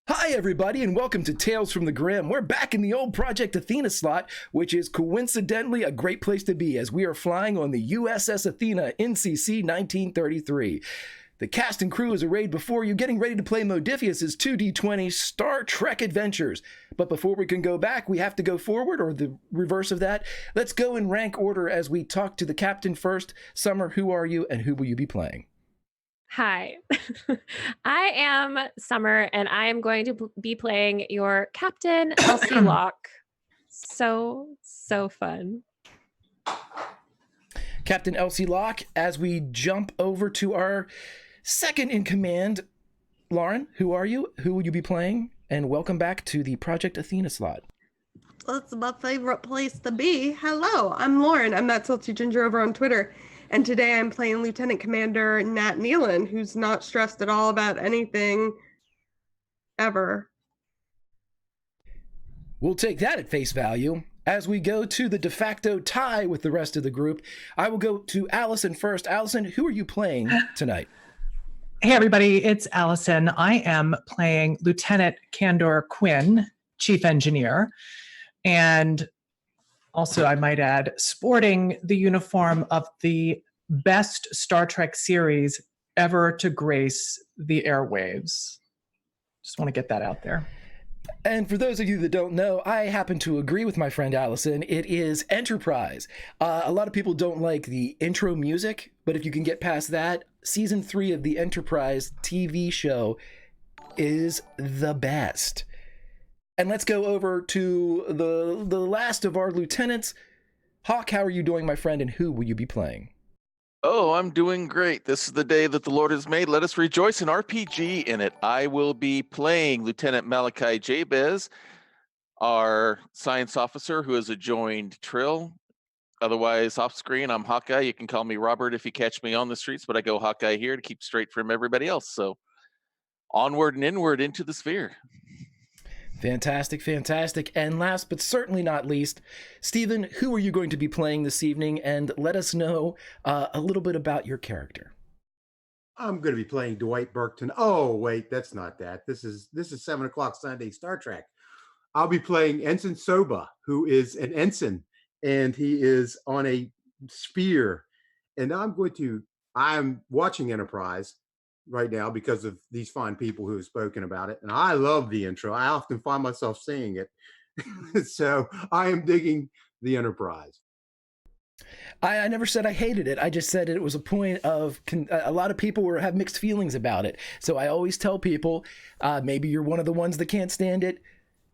Hi, everybody, and welcome to Tales from the Grim. We're back in the old Project Athena slot, which is coincidentally a great place to be as we are flying on the USS Athena NCC 1933. The cast and crew is arrayed before you, getting ready to play Modiphius' 2D20 Star Trek Adventures. But before we can go back, we have to go forward, or the reverse of that. Let's go in rank order as we talk to the captain first. Summer, who are you, and who will you be playing? Hi, I am Summer, and I am going to be playing your Captain Elsie Locke. So fun. Captain Elsie Locke, as we jump over to our second in command, Lauren, who are you? Who will you be playing? And welcome back to the Project Athena slot. That's my favorite place to be. Hello, I'm Lauren. I'm that salty ginger over on Twitter. And today I'm playing Lieutenant Commander Nat Nealon, who's not stressed at all about anything ever. We'll take that at face value. As we go to the de facto tie with the rest of the group, I will go to Allison first. Allison, who are you playing tonight? Hey, everybody, it's Allison. I am playing Lieutenant Candor Quinn, Chief Engineer. And also, I might add, sporting the uniform of the best Star Trek series ever to grace the airwaves. Just want to get that out there. And for those of you that don't know, I happen to agree with my friend Allison. It is Enterprise. A lot of people don't like the intro music, but if you can get past that, season 3 of the Enterprise TV show is the best. And let's go over to the last of our lieutenants. Hawk, how are you doing, my friend, and who will you be playing? Oh, I'm doing great. This is the day that the Lord has made. Let us rejoice in RPG in it. I will be playing Lieutenant Malachi Jabez, our science officer who has joined Trill. Otherwise, off screen, I'm Hawkeye. You can call me Robert if you catch me on the streets, but I go Hawkeye here to keep straight from everybody else. So onward and inward into the sphere. Fantastic, fantastic. And last but certainly not least, Stephen, who are you going to be playing this evening? And let us know a little bit about your character. I'm going to be playing Dwight Burkton. Oh, wait, that's not that. This is 7 o'clock Sunday Star Trek. I'll be playing Ensign Soba, who is an ensign, and he is on a spear. And I'm watching Enterprise right now because of these fine people who have spoken about it. And I love the intro. I often find myself saying it. So I am digging the Enterprise. I never said I hated it. I just said it was a point of a lot of people have mixed feelings about it. So I always tell people, maybe you're one of the ones that can't stand it.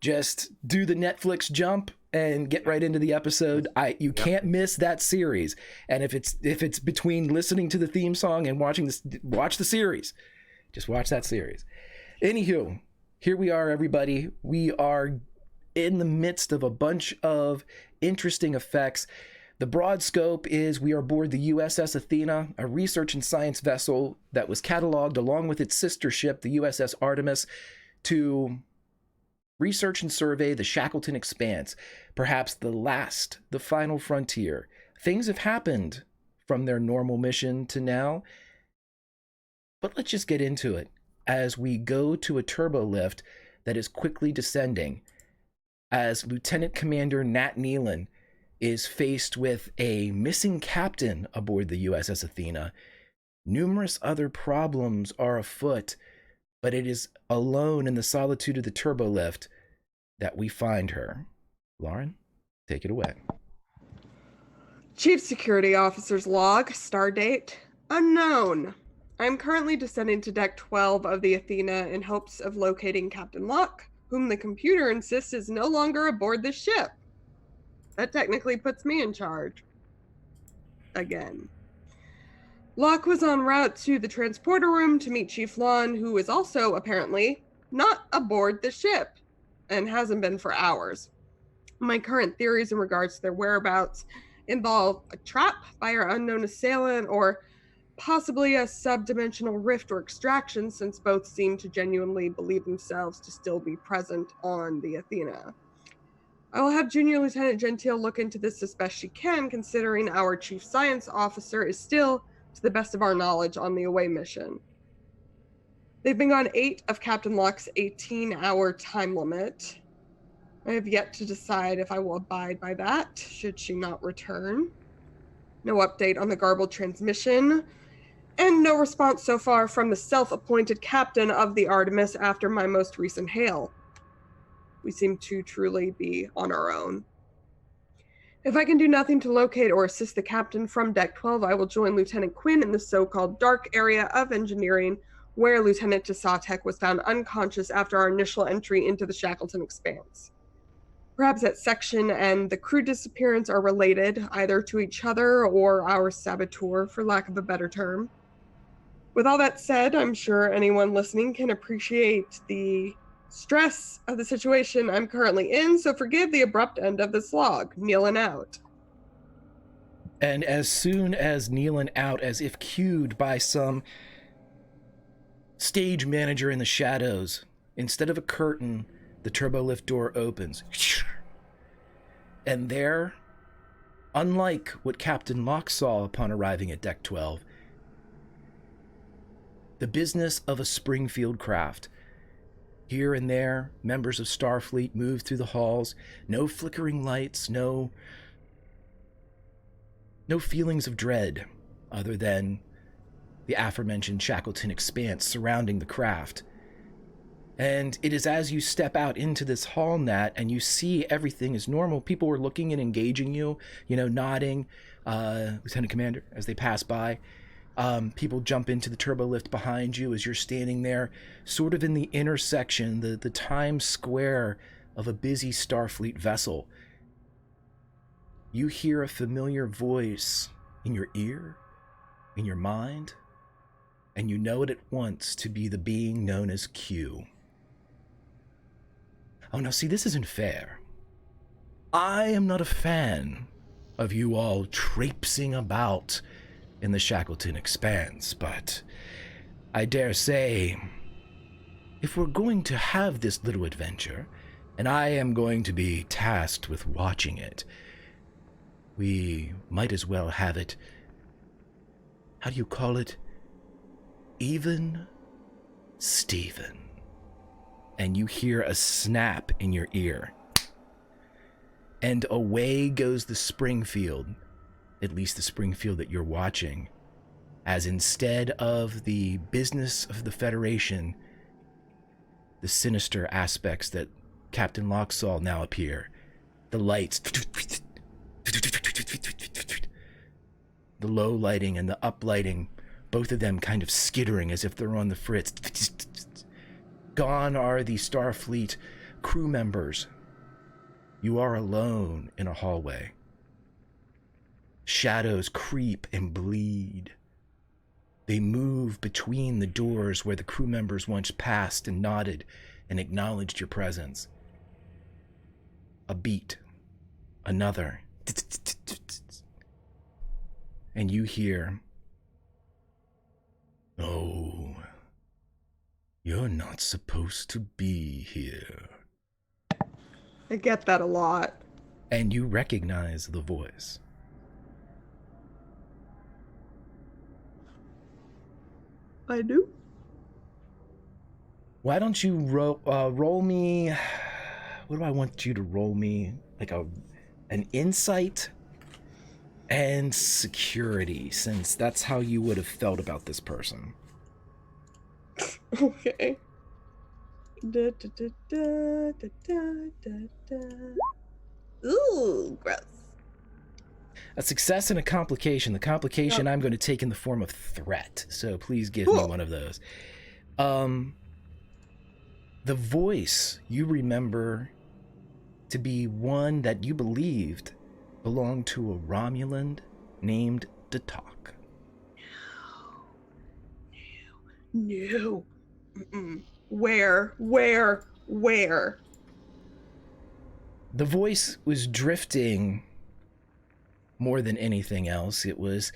Just do the Netflix jump and get right into the episode. You can't miss that series. And if it's between listening to the theme song and watch the series. Just watch that series. Anywho, here we are, everybody. We are in the midst of a bunch of interesting effects. The broad scope is we are aboard the USS Athena, a research and science vessel that was cataloged along with its sister ship, the USS Artemis, to research and survey the Shackleton Expanse, perhaps the final frontier. Things have happened from their normal mission to now, but let's just get into it as we go to a turbo lift that is quickly descending, as Lieutenant Commander Nat Nealon is faced with a missing captain aboard the USS Athena. Numerous other problems are afoot, but it is alone in the solitude of the turbo lift that we find her. Lauren, take it away. Chief Security Officer's log, stardate, unknown. I'm currently descending to Deck 12 of the Athena in hopes of locating Captain Locke, whom the computer insists is no longer aboard the ship. That technically puts me in charge. Again. Locke was en route to the transporter room to meet Chief Lon, who is also, apparently, not aboard the ship, and hasn't been for hours. My current theories in regards to their whereabouts involve a trap by our unknown assailant, or possibly a subdimensional rift or extraction, since both seem to genuinely believe themselves to still be present on the Athena. I will have Junior Lieutenant Gentile look into this as best she can, considering our Chief Science Officer is still, to the best of our knowledge, on the away mission. They've been gone 8 of Captain Locke's 18-hour time limit. I have yet to decide if I will abide by that, should she not return. No update on the garbled transmission, and no response so far from the self-appointed captain of the Artemis after my most recent hail. We seem to truly be on our own. If I can do nothing to locate or assist the captain from Deck 12, I will join Lieutenant Quinn in the so-called dark area of engineering, where Lieutenant Tasatek was found unconscious after our initial entry into the Shackleton Expanse. Perhaps that section and the crew disappearance are related, either to each other or our saboteur, for lack of a better term. With all that said, I'm sure anyone listening can appreciate the stress of the situation I'm currently in, so forgive the abrupt end of this log. Nealon out. And as soon as Nealon out, as if cued by some stage manager in the shadows, instead of a curtain, the turbo lift door opens. And there, unlike what Captain Locke saw upon arriving at Deck 12, the business of a Springfield craft. Here and there, members of Starfleet move through the halls. No flickering lights, no feelings of dread, other than the aforementioned Shackleton Expanse surrounding the craft. And it is as you step out into this hall, Nat, and you see everything is normal. People are looking and engaging you, nodding, Lieutenant Commander, as they pass by. People jump into the turbo lift behind you as you're standing there, sort of in the intersection, the Times Square of a busy Starfleet vessel. You hear a familiar voice in your ear, in your mind, and you know it at once to be the being known as Q. Oh, now see, this isn't fair. I am not a fan of you all traipsing about in the Shackleton Expanse, but I dare say, if we're going to have this little adventure, and I am going to be tasked with watching it, we might as well have it, how do you call it? Even Steven. And you hear a snap in your ear. And away goes the Springfield, at least the Springfield that you're watching, as instead of the business of the Federation, the sinister aspects that Captain Locke saw now appear. The lights, the low lighting and the up lighting, both of them kind of skittering as if they're on the fritz. Gone are the Starfleet crew members. You are alone in a hallway. Shadows creep and bleed. They move between the doors where the crew members once passed and nodded and acknowledged your presence. A beat. Another. and you hear, "Oh, you're not supposed to be here." I get that a lot. And you recognize the voice. I do. Why don't you roll me? What do I want you to roll me? Like an insight and security, since that's how you would have felt about this person. Okay. Da, da, da, da, da, da, da, da. Ooh, gross. A success and a complication. The complication I'm going to take in the form of threat. So please give me one of those. The voice you remember to be one that you believed belonged to a Romulan named Datok. No. Mm-mm. Where? The voice was drifting more than anything else. It was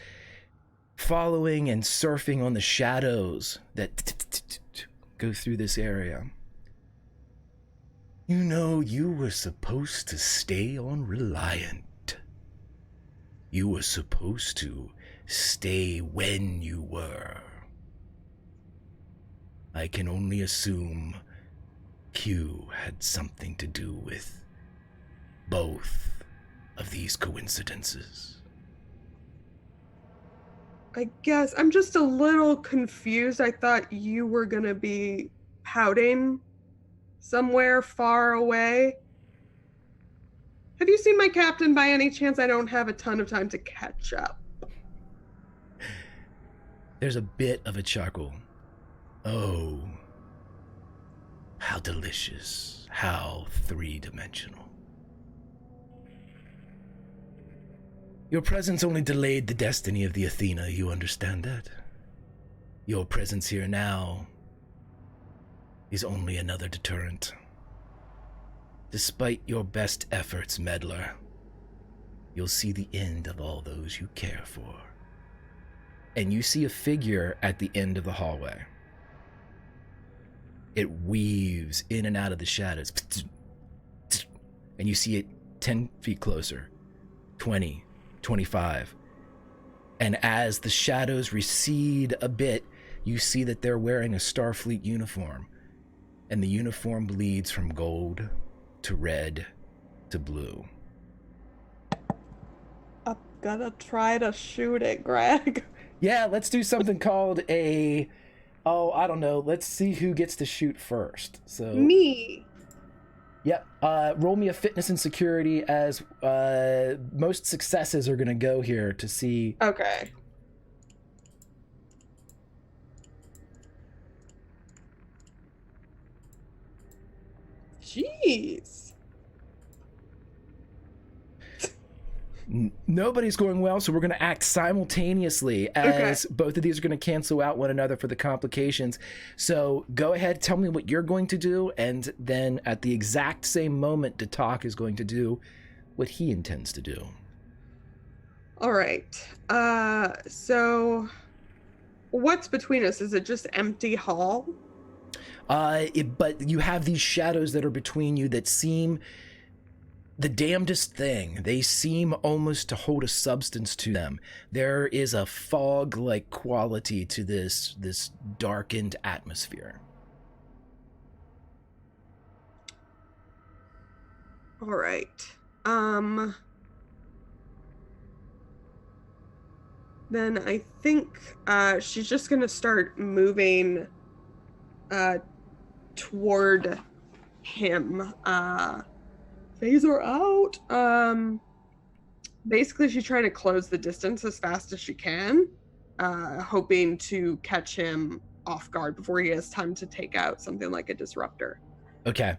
following and surfing on the shadows that go through this area. You know, you were supposed to stay on Reliant. You were supposed to stay when you were. I can only assume Q had something to do with both of these coincidences. I guess I'm just a little confused. I thought you were gonna be pouting somewhere far away. Have you seen my captain by any chance? I don't have a ton of time to catch up. There's a bit of a chuckle. Oh, how delicious, how three-dimensional. Your presence only delayed the destiny of the Athena, you understand that? Your presence here now is only another deterrent. Despite your best efforts, meddler, you'll see the end of all those you care for. And you see a figure at the end of the hallway. It weaves in and out of the shadows. And you see it 10 feet closer, 20, 25. And as the shadows recede a bit, you see that they're wearing a Starfleet uniform. And the uniform bleeds from gold to red to blue. I'm gonna try to shoot it, Greg. Yeah, let's do something called I don't know. Let's see who gets to shoot first. So Me. Yep. Roll me a fitness and security, as most successes are going to go here to see. Okay. Jeez. Nobody's going well, so we're going to act simultaneously as both of these are going to cancel out one another for the complications. So go ahead, tell me what you're going to do, and then at the exact same moment, Datok is going to do what he intends to do. All right. So what's between us? Is it just empty hall? But you have these shadows that are between you that seem the damnedest thing. They seem almost to hold a substance to them. There is a fog-like quality to this darkened atmosphere. All right. Then I think she's just gonna start moving toward him. Phaser out. Basically, she's trying to close the distance as fast as she can, hoping to catch him off guard before he has time to take out something like a disruptor. Okay.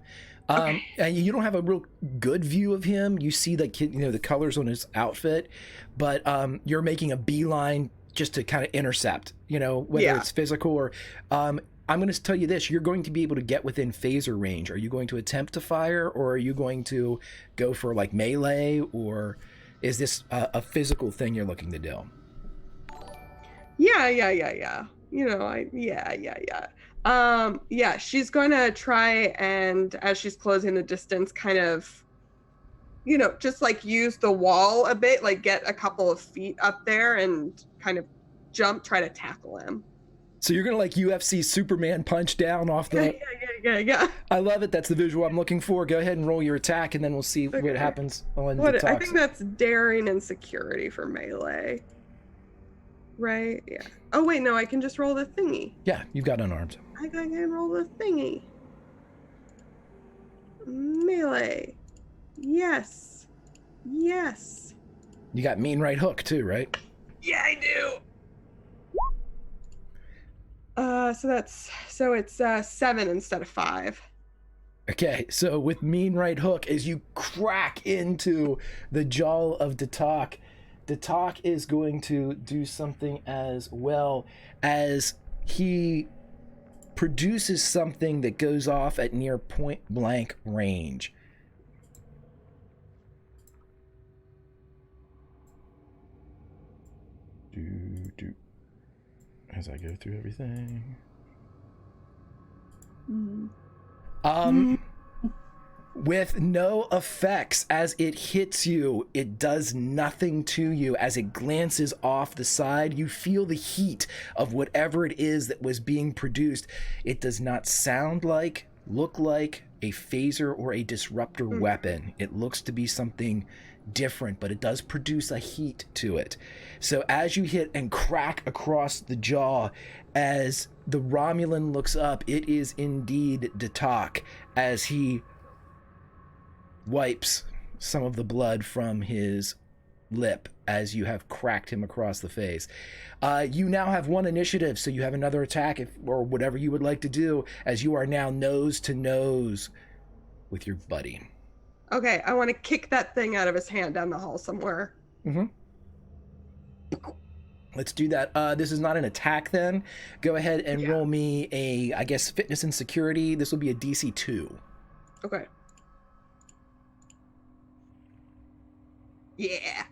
And you don't have a real good view of him. You see the colors on his outfit, but you're making a beeline just to kind of intercept, whether it's physical or I'm going to tell you this, you're going to be able to get within phaser range. Are you going to attempt to fire, or are you going to go for like melee, or is this a physical thing you're looking to do? Yeah. Yeah, she's gonna try and, as she's closing the distance, kind of, just like use the wall a bit, like get a couple of feet up there and kind of try to tackle him. So you're gonna like UFC Superman punch down off the. Yeah. I love it. That's the visual I'm looking for. Go ahead and roll your attack, and then we'll see what happens on the I talks. think that's daring and security for melee. Right? Yeah. Oh wait, no, I can just roll the thingy. Yeah, you've got unarmed. I can roll the thingy. Melee. Yes. You got mean right hook too, right? Yeah, I do. So it's 7 instead of 5. Okay, so with mean right hook, as you crack into the jaw of Datak is going to do something as well, as he produces something that goes off at near point blank range. As I go through everything. With no effects. As it hits you, it does nothing to you. As it glances off the side, you feel the heat of whatever it is that was being produced. It does not sound like, look like a phaser or a disruptor weapon. It looks to be something different, but it does produce a heat to it. So as you hit and crack across the jaw, as the Romulan looks up, it is indeed Datak, as he wipes some of the blood from his lip as you have cracked him across the face. You now have 1 initiative, so you have another attack or whatever you would like to do, as you are now nose to nose with your buddy. Okay, I want to kick that thing out of his hand down the hall somewhere. Let's do that. This is not an attack then. Go ahead and roll me a, I guess, fitness and security. This will be a DC 2. Okay. Yeah.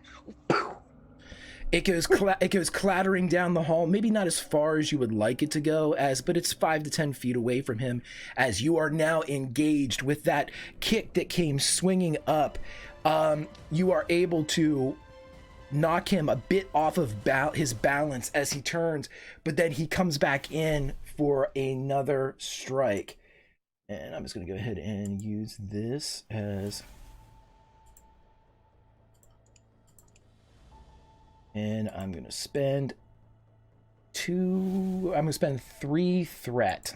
It goes clattering down the hall, maybe not as far as you would like it to go, but it's 5 to 10 feet away from him, as you are now engaged with that kick that came swinging up. You are able to knock him a bit off of his balance as he turns, but then he comes back in for another strike. And I'm just going to go ahead and use this as... And I'm going to spend 3 threat.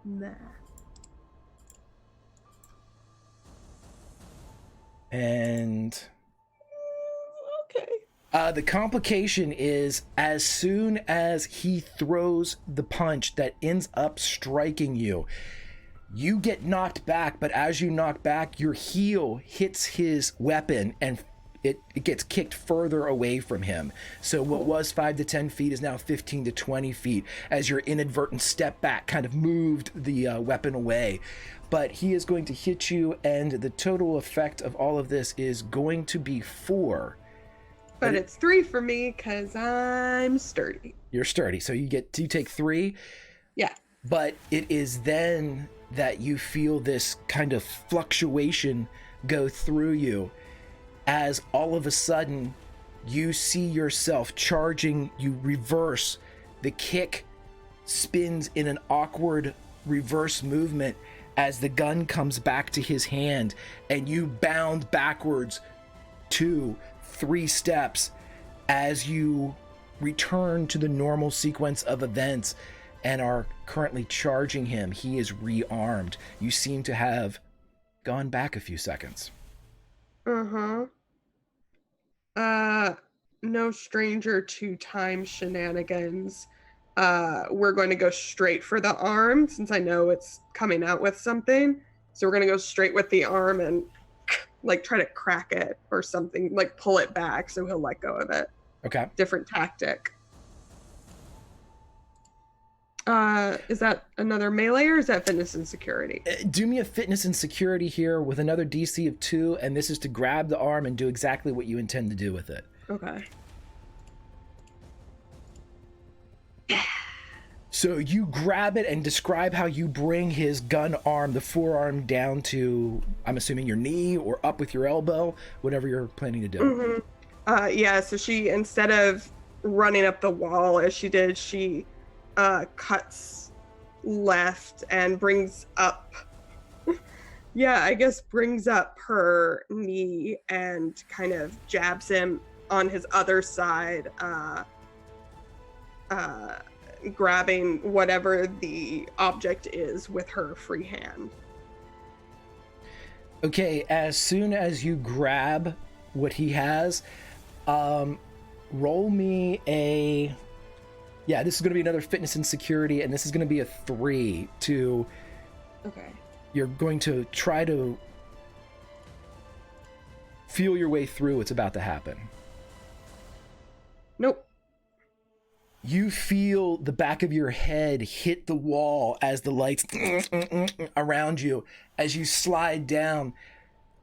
Nah. And... Okay. The complication is, as soon as he throws the punch that ends up striking you, you get knocked back, but as you knock back, your heel hits his weapon and it gets kicked further away from him. So what was 5 to 10 feet is now 15 to 20 feet, as your inadvertent step back kind of moved the weapon away. But he is going to hit you, and the total effect of all of this is going to be 4. But it's 3 for me because I'm sturdy. You're sturdy, so you take 3. Yeah. But it is then that you feel this kind of fluctuation go through you, as all of a sudden you see yourself charging. You reverse. The kick spins in an awkward reverse movement as the gun comes back to his hand, and you bound backwards 2, 3 steps as you return to the normal sequence of events and are currently charging him. He is rearmed. You seem to have gone back a few seconds. No stranger to time shenanigans. We're going to go straight for the arm since I know it's coming out with something. So we're going to go straight with the arm and like try to crack it or something, like pull it back so he'll let go of it. Okay. Different tactic. Is that another melee or is that fitness and security? Do me a fitness and security here with another DC of 2, and this is to grab the arm and do exactly what you intend to do with it. Okay. So you grab it and describe how you bring his gun arm, the forearm, down to, I'm assuming, your knee or up with your elbow, whatever you're planning to do. Mm-hmm. Yeah, so she, instead of running up the wall as she did, she cuts left and brings up, yeah, I guess brings up her knee and kind of jabs him on his other side, grabbing whatever the object is with her free hand. Okay, as soon as you grab what he has, roll me a... Yeah, this is going to be another fitness and security, and this is going to be a 3 to... Okay. You're going to try to feel your way through what's about to happen. Nope. You feel the back of your head hit the wall as the lights around you. As you slide down,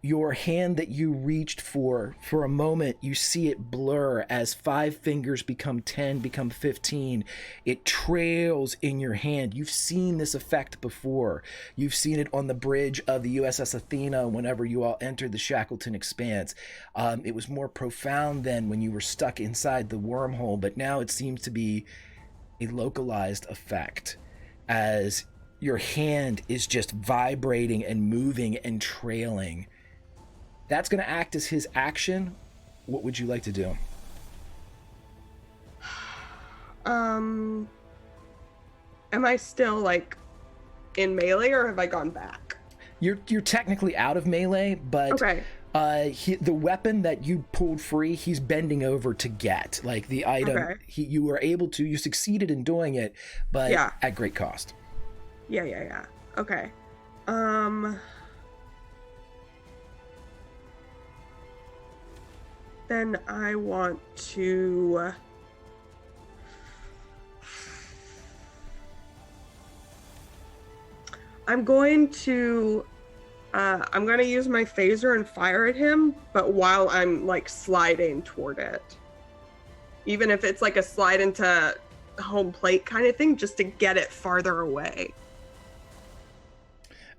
your hand that you reached for a moment, you see it blur as 5 fingers become 10, become 15. It trails in your hand. You've seen this effect before. You've seen it on the bridge of the USS Athena whenever you all entered the Shackleton Expanse. It was more profound then when you were stuck inside the wormhole, but now it seems to be a localized effect as your hand is just vibrating and moving and trailing. That's going to act as his action. What would you like to do? Am I still like in melee, or have I gone back? You're technically out of melee, but Okay. The weapon that you pulled free, he's bending over to get. Like the item, Okay. you were able to, you succeeded in doing it, but Yeah. at great cost. Yeah. Okay. Then I want to... I'm going to use my phaser and fire at him, but while I'm like sliding toward it. Even if it's like a slide into home plate kind of thing, just to get it farther away.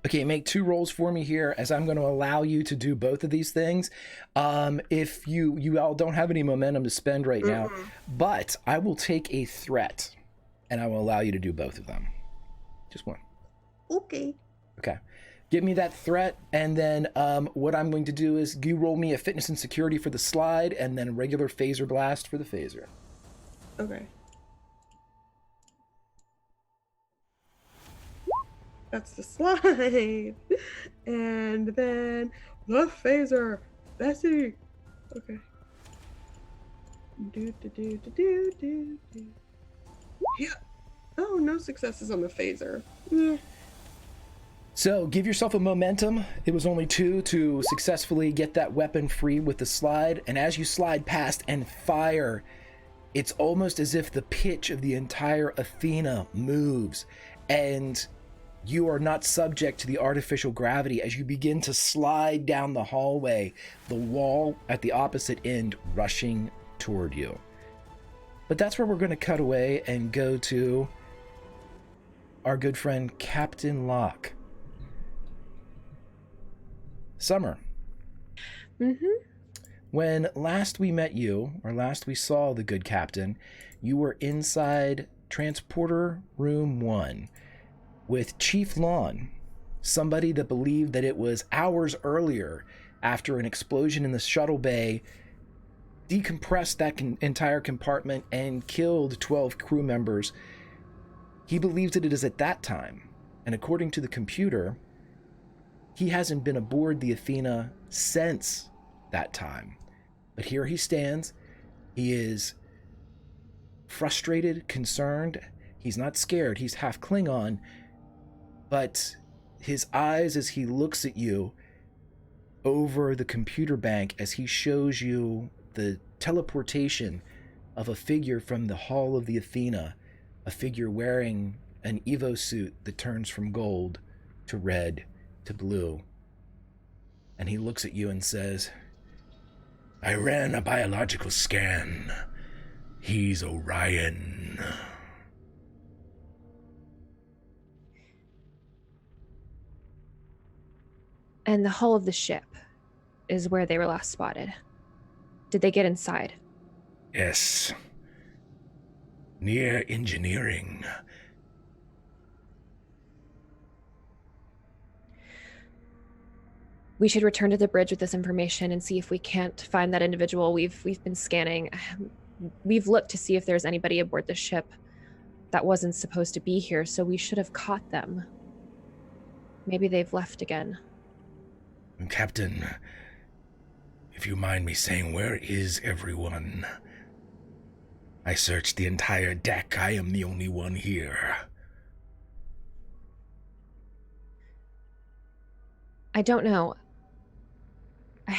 Okay, make 2 rolls for me here, as I'm going to allow you to do both of these things. If you all don't have any momentum to spend right now, but I will take a threat, and I will allow you to do both of them. Just one. Okay. Okay. Give me that threat, and then what I'm going to do is you roll me a fitness and security for the slide, and then a regular phaser blast for the phaser. Okay. That's the slide. And then the phaser. Bessie. Okay. Do. Yeah. Oh, no successes on the phaser. Yeah. So give yourself a momentum. It was only 2 to successfully get that weapon free with the slide. And as you slide past and fire, it's almost as if the pitch of the entire Athena moves, and you are not subject to the artificial gravity as you begin to slide down the hallway, the wall at the opposite end rushing toward you. But that's where we're going to cut away and go to our good friend Captain Locke. Summer. When last we met you, or last we saw the good captain, you were inside Transporter Room 1 with Chief Lawn, somebody that believed that it was hours earlier, after an explosion in the shuttle bay, decompressed that entire compartment and killed 12 crew members. He believes that it is at that time, and according to the computer, he hasn't been aboard the Athena since that time. But here he stands. He is frustrated, concerned. He's not scared. He's half Klingon. But his eyes, as he looks at you over the computer bank, as he shows you the teleportation of a figure from the Hall of the Athena, a figure wearing an Evo suit that turns from gold to red to blue. And he looks at you and says, "I ran a biological scan. He's Orion." And the hull of the ship is where they were last spotted. Did they get inside? Yes. Near engineering. We should return to the bridge with this information and see if we can't find that individual. We've been scanning. We've looked to see if there's anybody aboard the ship that wasn't supposed to be here, so we should have caught them. Maybe they've left again. Captain, if you mind me saying, where is everyone? I searched the entire deck. I am the only one here. I don't know. I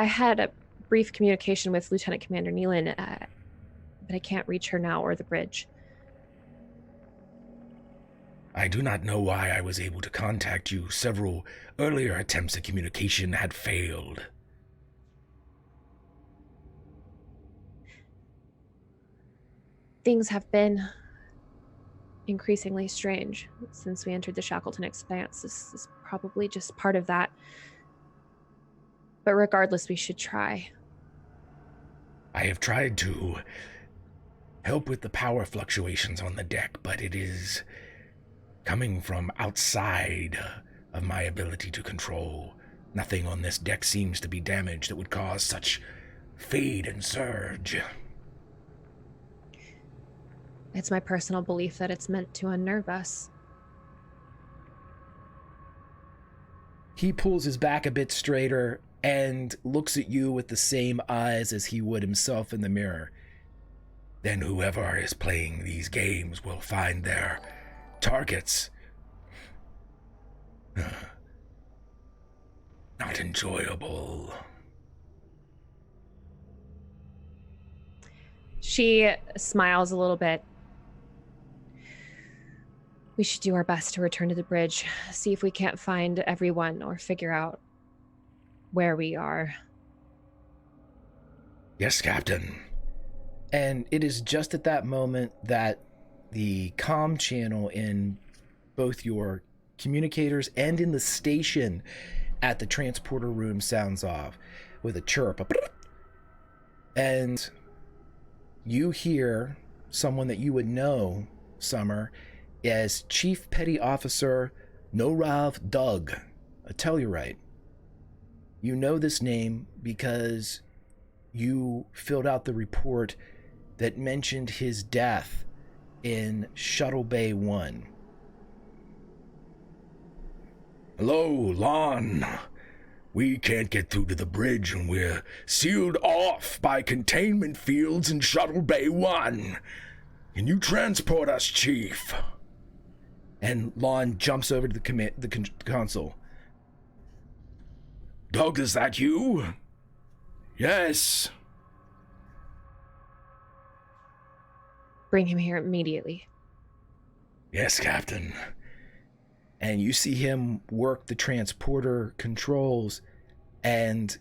had a brief communication with Lieutenant Commander Nealon, but I can't reach her now or the bridge. I do not know why I was able to contact you. Several earlier attempts at communication had failed. Things have been increasingly strange since we entered the Shackleton Expanse. This is probably just part of that. But regardless, we should try. I have tried to help with the power fluctuations on the deck, but it is coming from outside of my ability to control. Nothing on this deck seems to be damaged that would cause such fade and surge. It's my personal belief that it's meant to unnerve us. He pulls his back a bit straighter and looks at you with the same eyes as he would himself in the mirror. Then whoever is playing these games will find their targets not enjoyable. She smiles a little bit. We should do our best to return to the bridge, see if we can't find everyone or figure out where we are. Yes, Captain. And it is just at that moment that the comm channel in both your communicators and in the station at the transporter room sounds off with a chirp. And you hear someone that you would know, Summer, as Chief Petty Officer Norav Doug, a Tellurite. You know this name because you filled out the report that mentioned his death in Shuttle Bay 1. Hello, Lon. We can't get through to the bridge and we're sealed off by containment fields in Shuttle Bay 1. Can you transport us, Chief? And Lon jumps over to the console. Doug, is that you? Yes. Bring him here immediately. Yes, Captain. And you see him work the transporter controls, and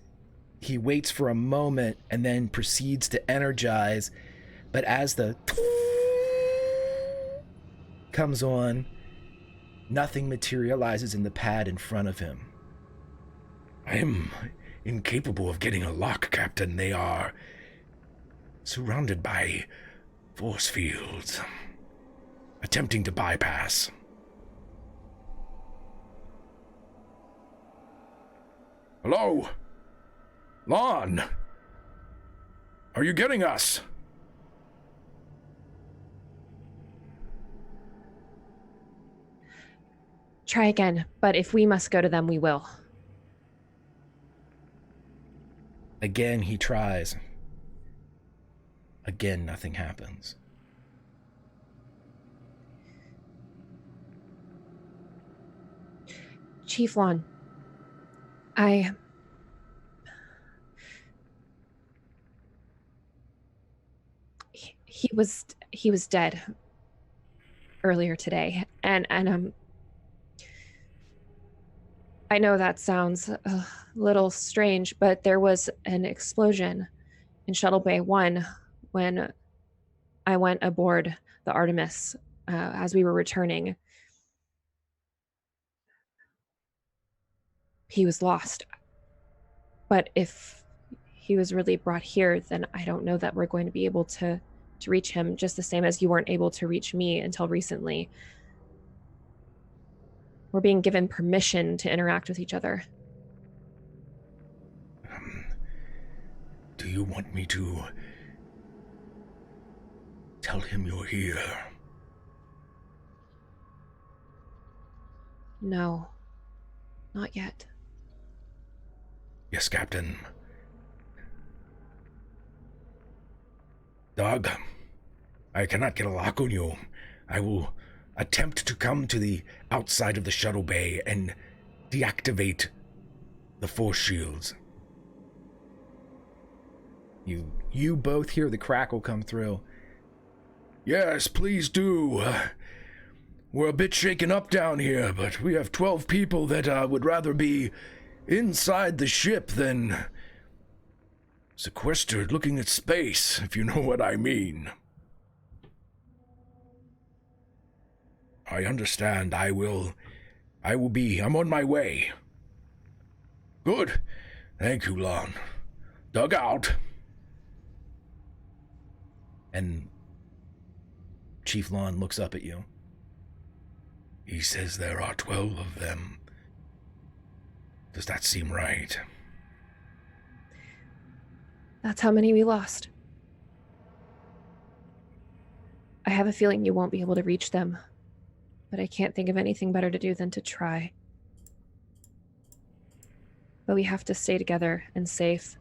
he waits for a moment and then proceeds to energize. But as the comes on, nothing materializes in the pad in front of him. I am incapable of getting a lock, Captain. They are surrounded by force fields, attempting to bypass. Hello? Lon? Are you getting us? Try again, but if we must go to them, we will. Again, he tries. Again, nothing happens. Chief Lon, he was dead earlier today, and I know that sounds a little strange, but there was an explosion in Shuttle Bay 1 when I went aboard the Artemis as we were returning. he was lost. But if he was really brought here, then I don't know that we're going to be able to reach him, just the same as you weren't able to reach me until recently. We're being given permission to interact with each other. Do you want me to tell him you're here? No, not yet. Yes, Captain. Doug, I cannot get a lock on you. I will attempt to come to the outside of the shuttle bay and deactivate the force shields. You both hear the crackle come through. Yes, please do. We're a bit shaken up down here, but we have 12 people that would rather be inside the ship than sequestered looking at space, if you know what I mean. I understand. I'm on my way. Good. Thank you, Lon. Dug out. And Chief Lon looks up at you. He says there are 12 of them. Does that seem right? That's how many we lost. I have a feeling you won't be able to reach them, but I can't think of anything better to do than to try. But we have to stay together and safe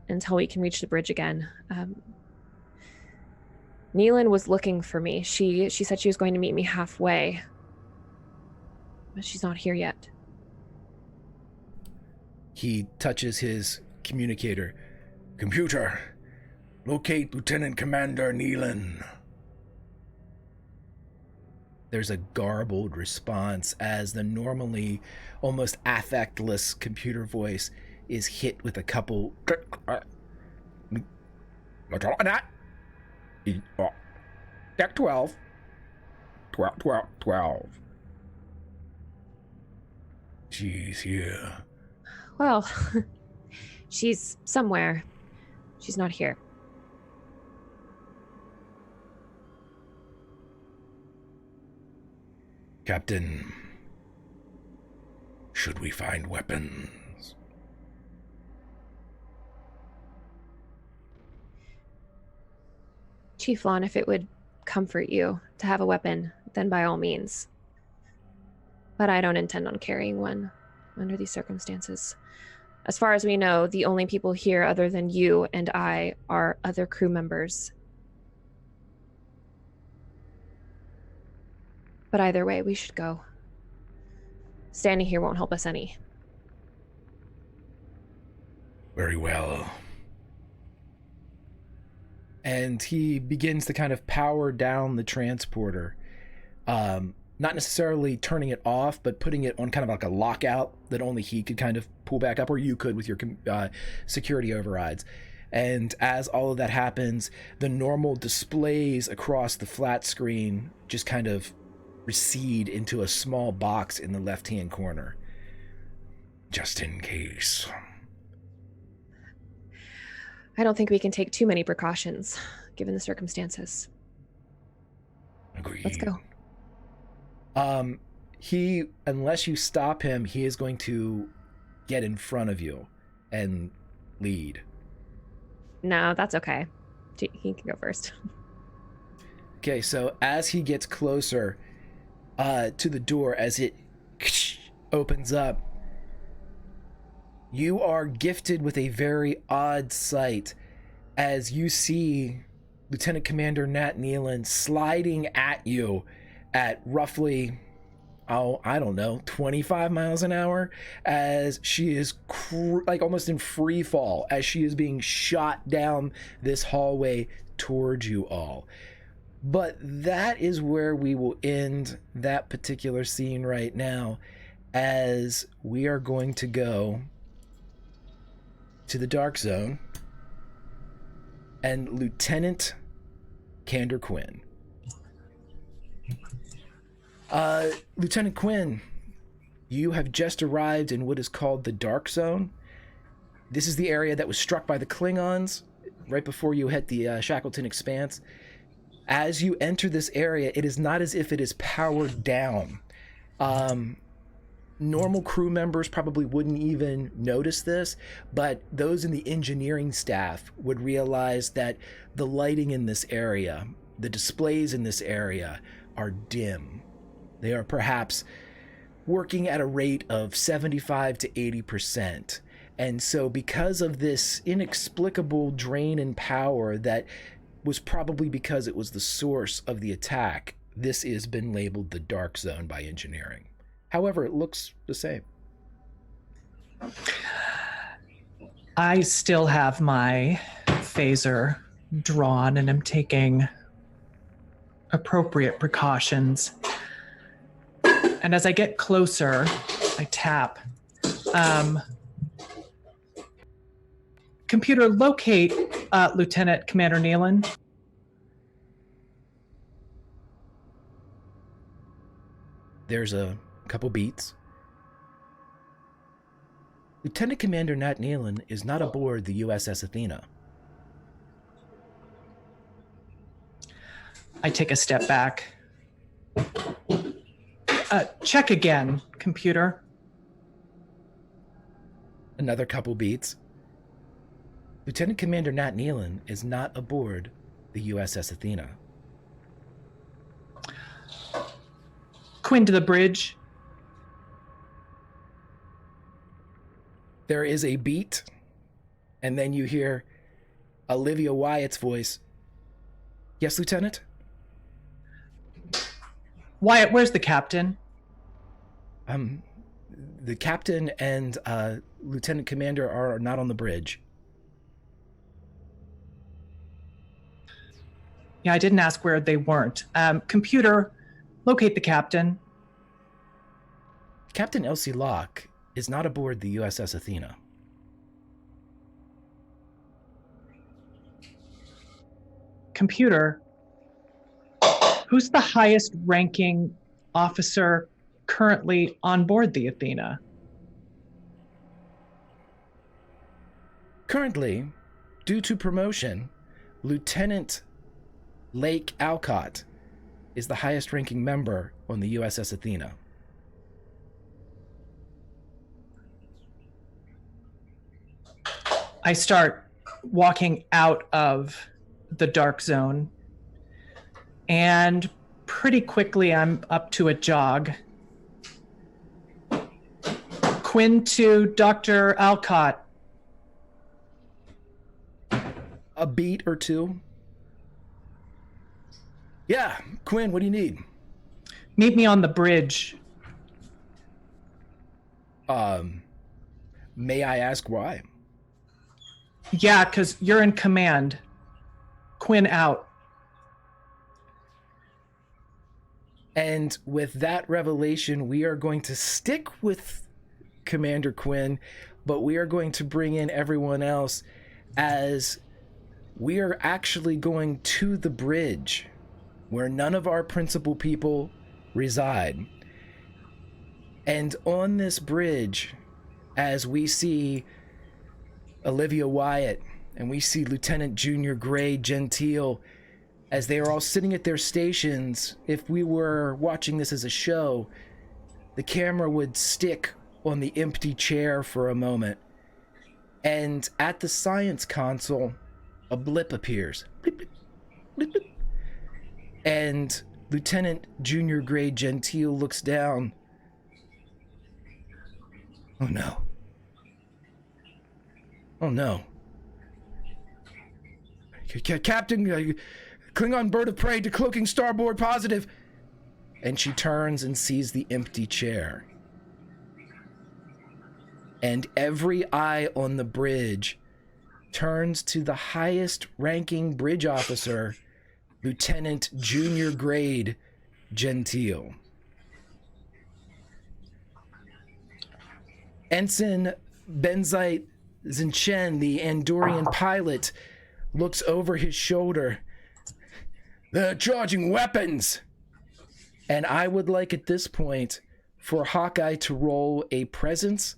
until we can reach the bridge again. Neelan was looking for me. She said she was going to meet me halfway, but she's not here yet. He touches his communicator. Computer, locate Lieutenant Commander Neelan. There's a garbled response as the normally almost affectless computer voice is hit with a couple... Deck 12. 12. She's here. Well, she's somewhere. She's not here. Captain, should we find weapons? Chief Lon, if it would comfort you to have a weapon, then by all means. But I don't intend on carrying one under these circumstances. As far as we know, the only people here other than you and I are other crew members. But either way, we should go. Standing here won't help us any. Very well. And he begins to kind of power down the transporter. Not necessarily turning it off, but putting it on kind of like a lockout that only he could kind of pull back up, or you could with your security overrides. And as all of that happens, the normal displays across the flat screen just kind of recede into a small box in the left-hand corner. Just in case. I don't think we can take too many precautions, given the circumstances. Agreed. Let's go. Unless you stop him, he is going to get in front of you and lead. No, that's okay. He can go first. Okay, so as he gets closer to the door, as it opens up, you are gifted with a very odd sight as you see Lieutenant Commander Nat Neelan sliding at you at roughly, 25 miles an hour, as she is almost in free fall as she is being shot down this hallway towards you all. But that is where we will end that particular scene right now, as we are going to go to the Dark Zone and Lieutenant Kander Quinn. Lieutenant Quinn, You have just arrived in what is called the Dark Zone. This is the area that was struck by the Klingons right before you hit the Shackleton Expanse. As you enter this area, it is not as if it is powered down. Normal crew members probably wouldn't even notice this, but those in the engineering staff would realize that the lighting in this area, the displays in this area, are dim. They are perhaps working at a rate of 75 to 80%. And so because of this inexplicable drain in power that was probably because it was the source of the attack, this has been labeled the Dark Zone by engineering. However, it looks the same. I still have my phaser drawn and I'm taking appropriate precautions. And as I get closer, I tap. Computer, locate Lieutenant Commander Nealon. There's a couple beats. Lieutenant Commander Nat Nealon is not aboard the USS Athena. I take a step back. Check again, computer. Another couple beats. Lieutenant Commander Nat Nealon is not aboard the USS Athena. Quinn to the bridge. There is a beat, and then you hear Olivia Wyatt's voice. Yes, Lieutenant? Wyatt, where's the captain? The captain and Lieutenant Commander are not on the bridge. Yeah, I didn't ask where they weren't. Computer, locate the captain. Captain Elsie Locke is not aboard the USS Athena. Computer, who's the highest ranking officer currently on board the Athena? Currently, due to promotion, Lieutenant Lake Alcott is the highest ranking member on the USS Athena. I start walking out of the dark zone, and pretty quickly I'm up to a jog. Quinn to Dr. Alcott. A beat or two. Yeah, Quinn, what do you need? Meet me on the bridge. May I ask why? Yeah, because you're in command. Quinn out. And with that revelation, we are going to stick with Commander Quinn, but we are going to bring in everyone else as we are actually going to the bridge where none of our principal people reside. And on this bridge, as we see Olivia Wyatt and we see Lieutenant Junior Gray Gentile, as they are all sitting at their stations, if we were watching this as a show, the camera would stick on the empty chair for a moment. And at the science console, a blip appears. Blip, blip, blip, blip. And Lieutenant Junior Gray Gentile looks down. Oh no. Oh no. Captain, Klingon bird of prey decloaking starboard positive. And she turns and sees the empty chair. And every eye on the bridge turns to the highest ranking bridge officer, Lieutenant Junior Grade Gentile. Ensign Benzite Zinchen, the Andorian pilot, looks over his shoulder. They're charging weapons! And I would like at this point for Hawkeye to roll a presence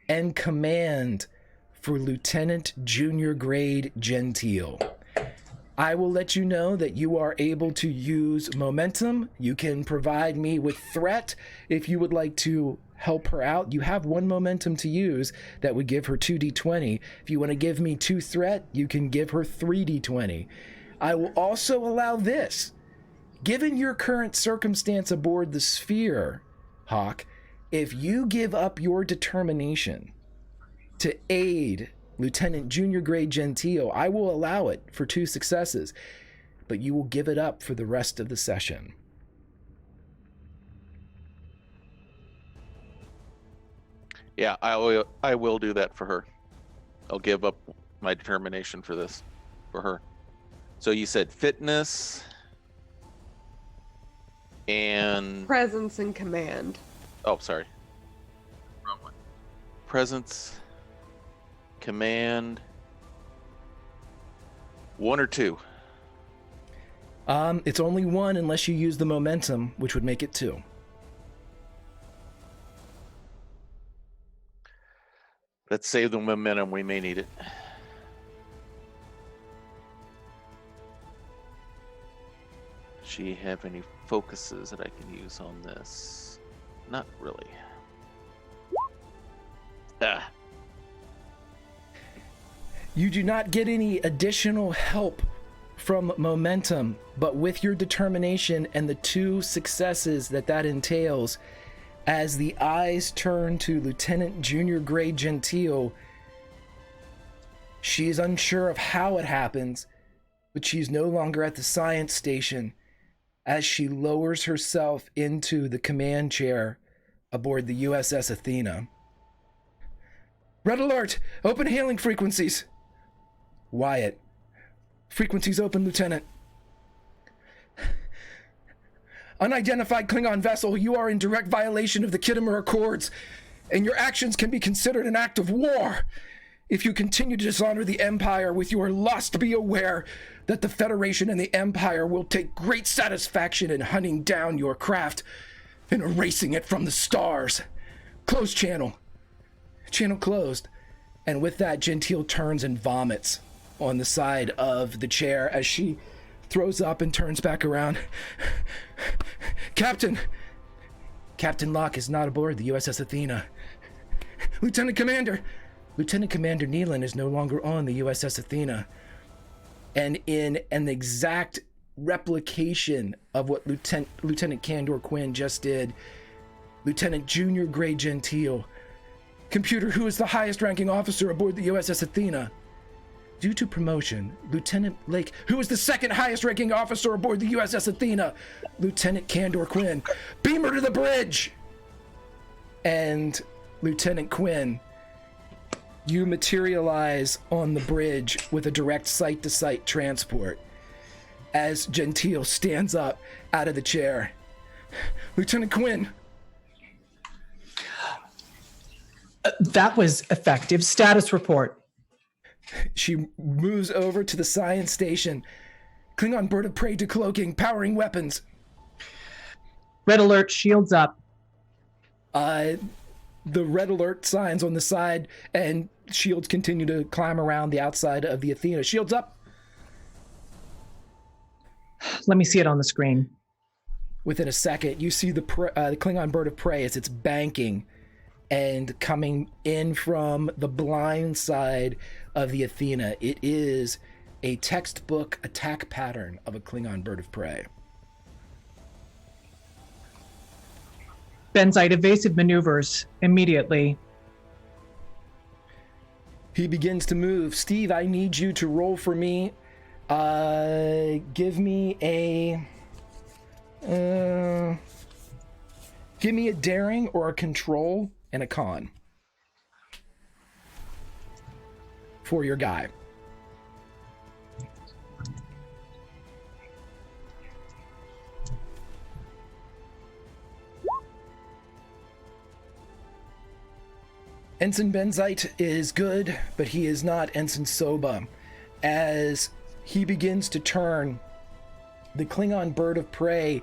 and command for Lieutenant Junior Grade Gentile. I will let you know that you are able to use momentum. You can provide me with threat if you would like to help her out. You have 1 momentum to use that would give her 2d20. If you want to give me 2 threat, you can give her 3d20. I will also allow this. Given your current circumstance aboard the Sphere, Hawk, if you give up your determination to aid Lieutenant Junior Grade Gentile, I will allow it for 2 successes, but you will give it up for the rest of the session. Yeah, I will do that for her. I'll give up my determination for this, for her. So you said fitness and... Presence and command. Oh, sorry. Wrong one. Presence, command, 1 or 2? It's only 1 unless you use the momentum, which would make it 2. Let's save the momentum. We may need it. Does she have any focuses that I can use on this? Not really. Ah. You do not get any additional help from momentum, but with your determination and the 2 successes that entails, as the eyes turn to Lieutenant Junior Grade Gentile, she is unsure of how it happens, but she's no longer at the science station as she lowers herself into the command chair aboard the USS Athena. Red alert! Open hailing frequencies! Wyatt. Frequencies open, Lieutenant. Unidentified Klingon vessel, you are in direct violation of the Khitomer Accords, and your actions can be considered an act of war. If you continue to dishonor the Empire with your lust, be aware that the Federation and the Empire will take great satisfaction in hunting down your craft and erasing it from the stars. Close channel. Channel closed. And with that, Gentile turns and vomits on the side of the chair as she throws up and turns back around. Captain Locke is not aboard the USS Athena. Lieutenant Commander Nealon is no longer on the USS Athena. And in an exact replication of what Lieutenant Candor Quinn just did, Lieutenant Junior Grade Gentile, computer, who is the highest ranking officer aboard the USS Athena? Due to promotion, Lieutenant Lake, who is the 2nd highest ranking officer aboard the USS Athena, Lieutenant Candor Quinn, beam her to the bridge! And Lieutenant Quinn, you materialize on the bridge with a direct site-to-site transport as Gentile stands up out of the chair. Lieutenant Quinn. That was effective. Status report. She moves over to the science station. Klingon bird of prey decloaking, powering weapons. Red alert, shields up. The red alert signs on the side, and shields continue to climb around the outside of the Athena. Shields up. Let me see it on the screen. Within a second, you see the Klingon bird of prey as it's banking and coming in from the blind side of the Athena. It is a textbook attack pattern of a Klingon bird of prey. Benzite evasive maneuvers immediately. He begins to move. Steve, I need you to roll for me. Give me a daring or a control and a con for your guy. Ensign Benzite is good, but he is not Ensign Soba. As he begins to turn, the Klingon bird of prey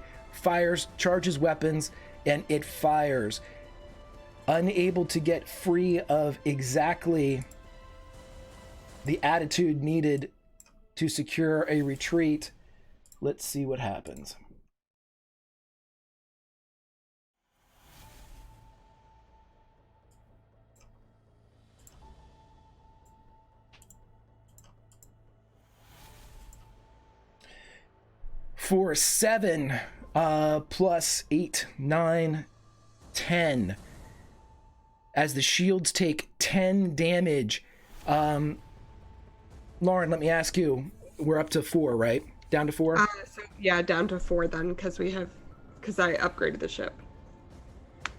charges weapons. and it fires. Unable to get free of exactly the attitude needed to secure a retreat. Let's see what happens. For 7 plus 8, 9, 10. As the shields take 10 damage. Lauren, let me ask you. We're up to 4, right? Down to 4? So, yeah, down to 4 then, because I upgraded the ship.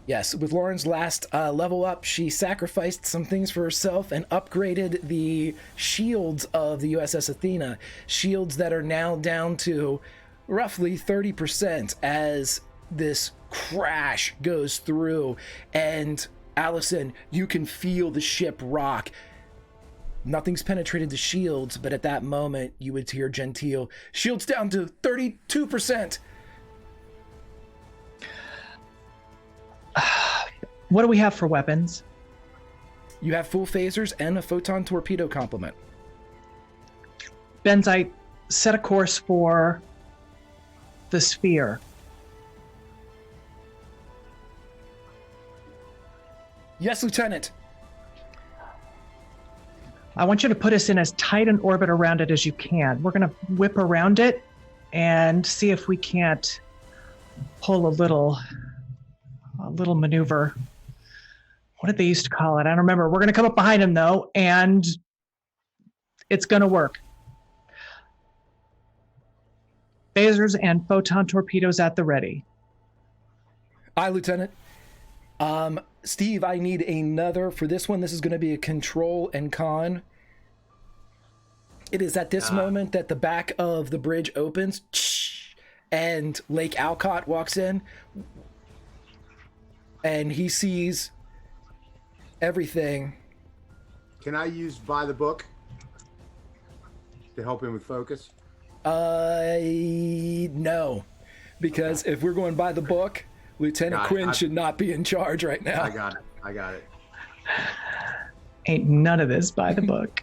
Yes, with Lauren's last level up, she sacrificed some things for herself and upgraded the shields of the USS Athena. Shields that are now down to roughly 30% as this crash goes through. And Allison, you can feel the ship rock. Nothing's penetrated the shields, but at that moment, you would hear Gentile, shields down to 32%. What do we have for weapons? You have full phasers and a photon torpedo complement. Benzite, set a course for the sphere. Yes, Lieutenant. I want you to put us in as tight an orbit around it as you can. We're going to whip around it and see if we can't pull a little maneuver. What did they used to call it? I don't remember. We're going to come up behind him, though, and it's going to work. Phasers and photon torpedoes at the ready. Aye, Lieutenant. Steve, I need another. For this one, this is going to be a control and con. It is at this moment that the back of the bridge opens, and Lake Alcott walks in, and he sees everything. Can I use by the book to help him with focus? No. Because if we're going by the book, Lieutenant Quinn should not be in charge right now. I got it. Ain't none of this by the book.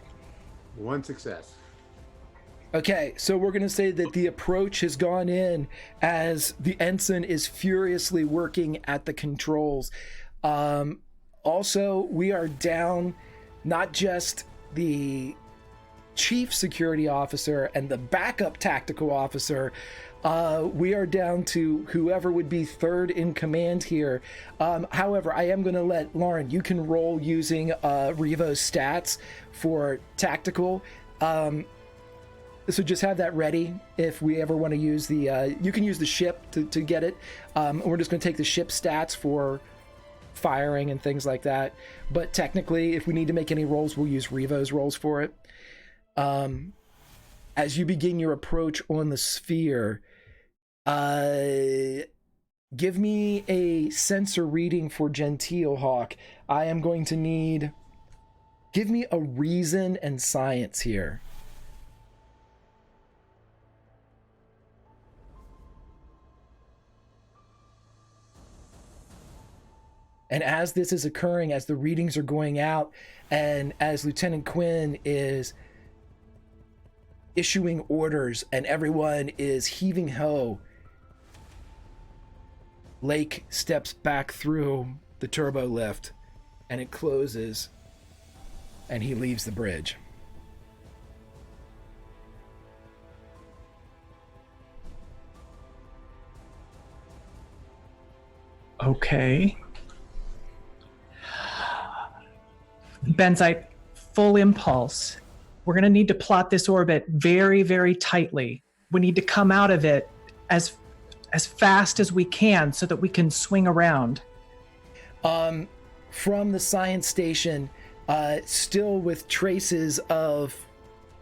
One success. Okay, so we're going to say that the approach has gone in as the ensign is furiously working at the controls. Also, we are down not just the chief security officer and the backup tactical officer. We are down to whoever would be third in command here. However, I am going to let Lauren, you can roll using Revo's stats for tactical. So just have that ready if we ever want to use the, you can use the ship to get it. We're just going to take the ship stats for firing and things like that. But technically, if we need to make any rolls, we'll use Revo's rolls for it. As you begin your approach on the sphere, give me a sensor reading for Gentile Hawk. I am going to need, give me a reason and science here. And as this is occurring, as the readings are going out, and as Lieutenant Quinn is issuing orders and everyone is heaving ho, Lake steps back through the turbo lift and it closes and he leaves the bridge. Okay. Benzite, full impulse. We're going to need to plot this orbit very, very tightly. We need to come out of it as fast as we can so that we can swing around. From the science station, still with traces of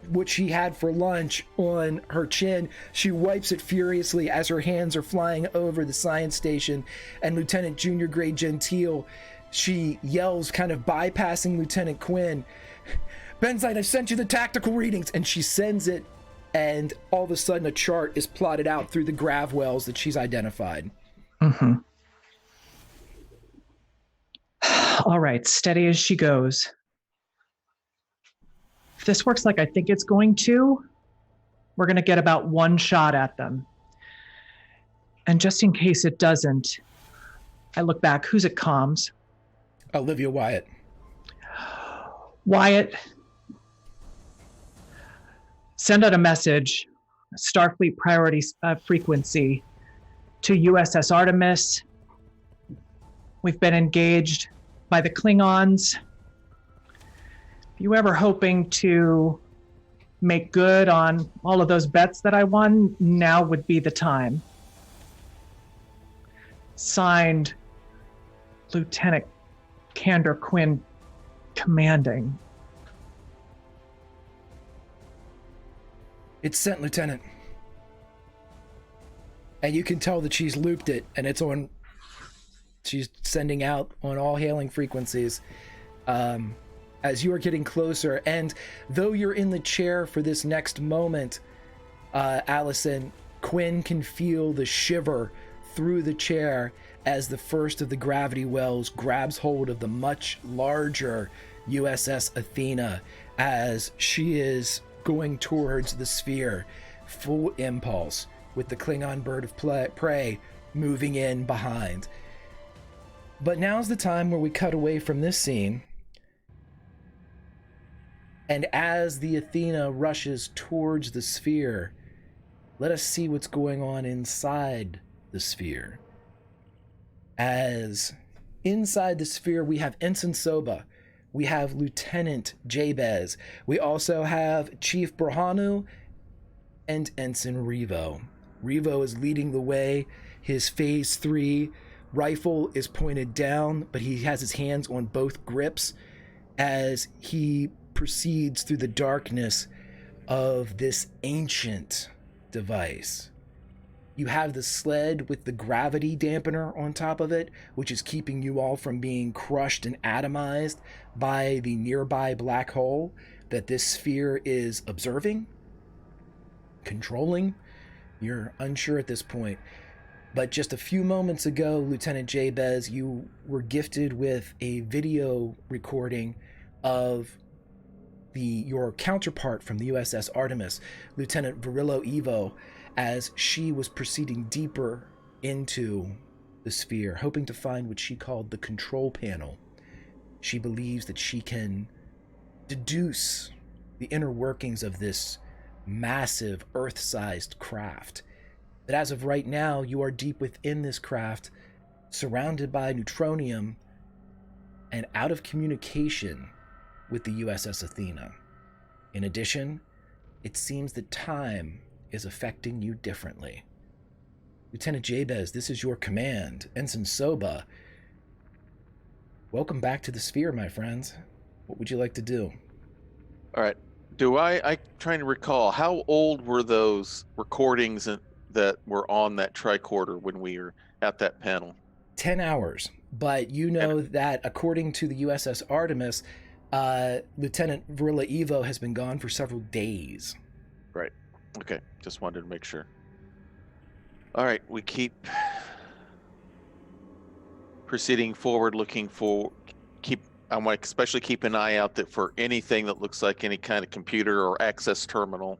what she had for lunch on her chin, she wipes it furiously as her hands are flying over the science station. And Lieutenant Junior Grade Gentile, she yells, kind of bypassing Lieutenant Quinn, "Benzite, I sent you the tactical readings," and she sends it, and all of a sudden a chart is plotted out through the grav wells that she's identified. Mm-hmm. All right, steady as she goes. If this works like I think it's going to, we're going to get about one shot at them. And just in case it doesn't, I look back. Who's at comms? Olivia Wyatt. Wyatt, send out a message, Starfleet priority frequency, to USS Artemis. We've been engaged by the Klingons. If you ever hoping to make good on all of those bets that I won, now would be the time. Signed, Lieutenant Candor Quinn, commanding. It's sent, Lieutenant. And you can tell that she's looped it, and it's on. She's sending out on all hailing frequencies as you are getting closer. And though you're in the chair for this next moment, Allison, Quinn can feel the shiver through the chair as the first of the gravity wells grabs hold of the much larger USS Athena as she is going towards the sphere, full impulse, with the Klingon bird of prey moving in behind. But now's the time where we cut away from this scene, and as the Athena rushes towards the sphere, let us see what's going on inside the sphere. As inside the sphere, we have Ensign Soba, we have Lieutenant Jabez, we also have Chief Brahanu and Ensign Revo. Revo is leading the way. His Phase 3 rifle is pointed down, but he has his hands on both grips as he proceeds through the darkness of this ancient device. You have the sled with the gravity dampener on top of it, which is keeping you all from being crushed and atomized by the nearby black hole that this sphere is observing, controlling. You're unsure at this point. But just a few moments ago, Lieutenant Jabez, you were gifted with a video recording of your counterpart from the USS Artemis, Lieutenant Virillo Evo, as she was proceeding deeper into the sphere, hoping to find what she called the control panel. She believes that she can deduce the inner workings of this massive Earth-sized craft. But as of right now, you are deep within this craft, surrounded by neutronium and out of communication with the USS Athena. In addition, it seems that time is affecting you differently. Lieutenant Jabez, this is your command. Ensign Soba, welcome back to the sphere, my friends. What would you like to do? All right. I'm trying to recall, how old were those recordings that were on that tricorder when we were at that panel? 10 hours. But you know that according to the USS Artemis, Lieutenant Virillo Evo has been gone for several days. Right. Okay. Just wanted to make sure. All right. We keep proceeding forward, I want to especially keep an eye out for anything that looks like any kind of computer or access terminal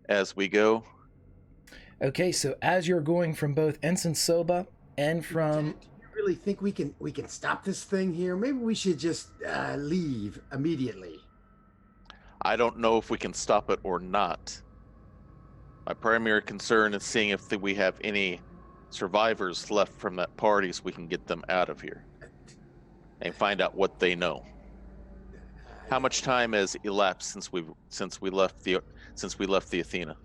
as we go. Okay, so as you're going from both Ensign Soba and from... Do you really think we can stop this thing here? Maybe we should just leave immediately. I don't know if we can stop it or not. My primary concern is seeing if we have any survivors left from that party so we can get them out of here and find out what they know. How much time has elapsed since we left the Athena,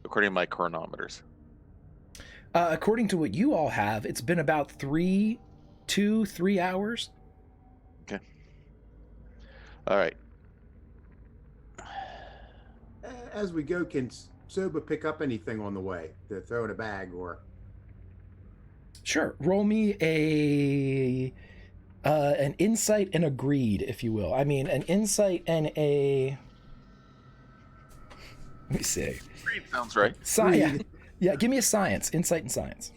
according to my chronometers? According to what you all have, it's been about 3 hours. Okay. All right. As we go, can Soba pick up anything on the way to throw in a bag or? Sure. Roll me an insight and a greed, if you will. I mean, an insight and a... Let me see. Greed sounds right. Yeah, give me a science. Insight and science.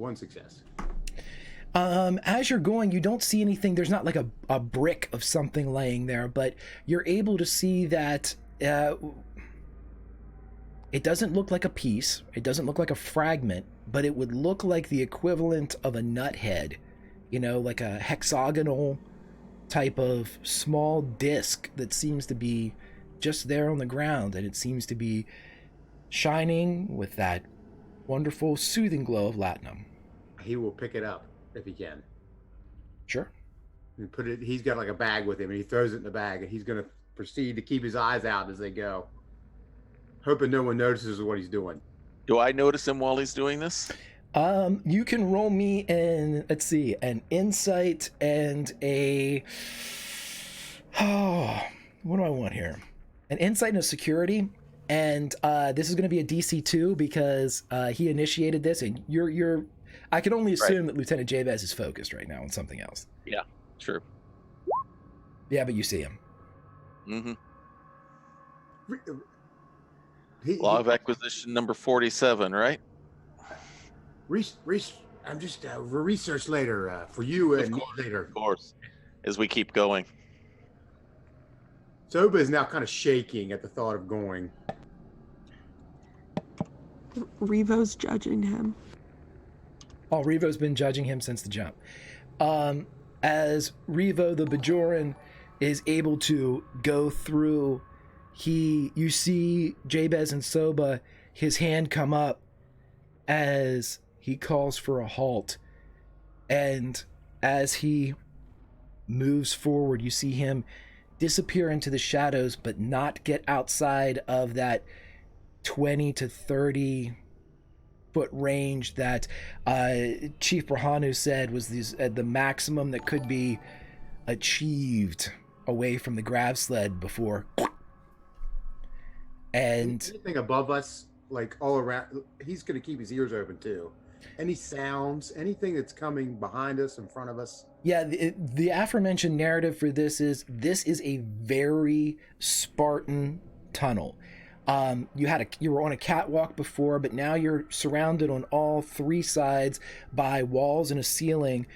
one success. As you're going, you don't see anything. There's not like a brick of something laying there, but you're able to see that it doesn't look like a piece. It doesn't look like a fragment, but it would look like the equivalent of a nut head, you know, like a hexagonal type of small disc that seems to be just there on the ground, and it seems to be shining with that wonderful soothing glow of latinum. He will pick it up if he can. Sure. And put it. He's got like a bag with him, and he throws it in the bag, and he's going to proceed to keep his eyes out as they go, hoping no one notices what he's doing. Do I notice him while he's doing this? You can roll me an insight and a what do I want here? An insight and a security. And this is going to be a DC2 because he initiated this, and you're. I can only assume that Lieutenant Jabez is focused right now on something else. Yeah, true. Yeah, but you see him. Mm-hmm. He, Law of acquisition number 47, right? I'm just for research later for you and me later. Of course, as we keep going. Soba is now kind of shaking at the thought of going. Revo's judging him. Oh, Revo's been judging him since the jump. As Revo the Bajoran is able to go through, you see Jabez and Soba, his hand come up as he calls for a halt. And as he moves forward, you see him disappear into the shadows, but not get outside of that 20 to 30 foot range that Chief Brahanu said was the maximum that could be achieved away from the grav sled before. And anything above us, like all around, he's going to keep his ears open too. Any sounds, anything that's coming behind us, in front of us. Yeah, the aforementioned narrative for this is a very Spartan tunnel. You were on a catwalk before, but now you're surrounded on all three sides by walls and a ceiling.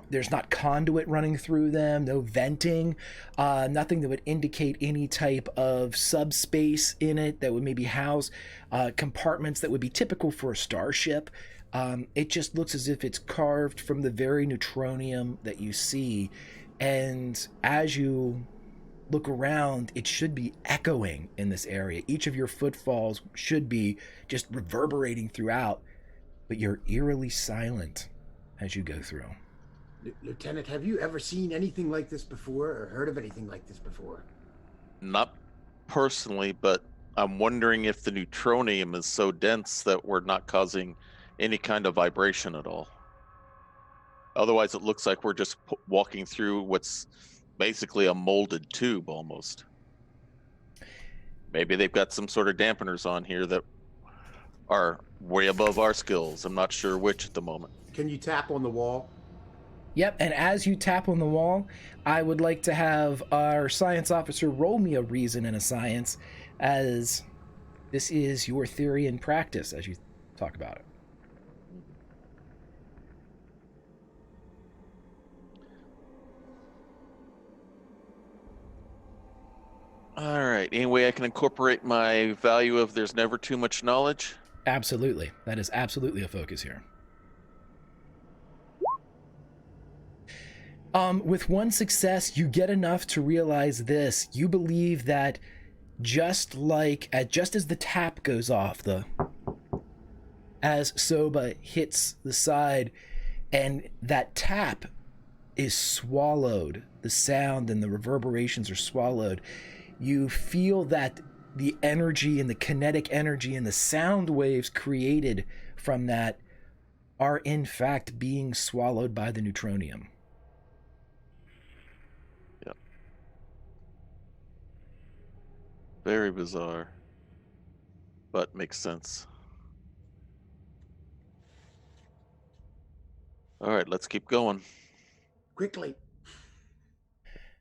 There's not conduit running through them, no venting, nothing that would indicate any type of subspace in it that would maybe house compartments that would be typical for a starship. It just looks as if it's carved from the very neutronium that you see, and as you look around, it should be echoing in this area. Each of your footfalls should be just reverberating throughout, but you're eerily silent as you go through. Lieutenant, have you ever seen anything like this before or heard of anything like this before? Not personally, but I'm wondering if the neutronium is so dense that we're not causing any kind of vibration at all. Otherwise, it looks like we're just walking through what's basically a molded tube almost. Maybe they've got some sort of dampeners on here that are way above our skills. I'm not sure which at the moment. Can you tap on the wall? Yep, and as you tap on the wall, I would like to have our science officer roll me a reason and a science, as this is your theory and practice as you talk about it. All right. Any way I can incorporate my value of there's never too much knowledge? Absolutely. That is absolutely a focus here. With one success, you get enough to realize this. You believe that just as the tap goes off, as Soba hits the side, and that tap is swallowed, the sound and the reverberations are swallowed, you feel that the energy and the kinetic energy and the sound waves created from that are in fact being swallowed by the neutronium. Yep. Very bizarre, but makes sense. All right, let's keep going. Quickly.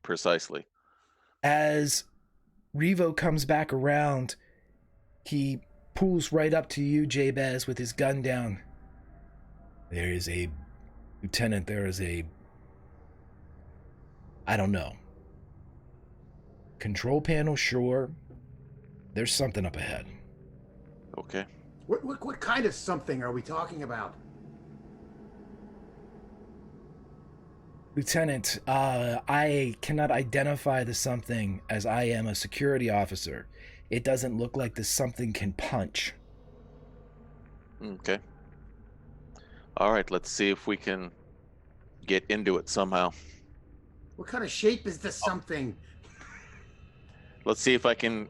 Precisely. As Revo comes back around, he pulls right up to you, Jabez, with his gun down. There is a... Lieutenant, there is a... I don't know. Control panel, sure. There's something up ahead. Okay. What kind of something are we talking about? Lieutenant, I cannot identify the something as I am a security officer. It doesn't look like the something can punch. Okay. All right, let's see if we can get into it somehow. What kind of shape is this something? Let's see if I can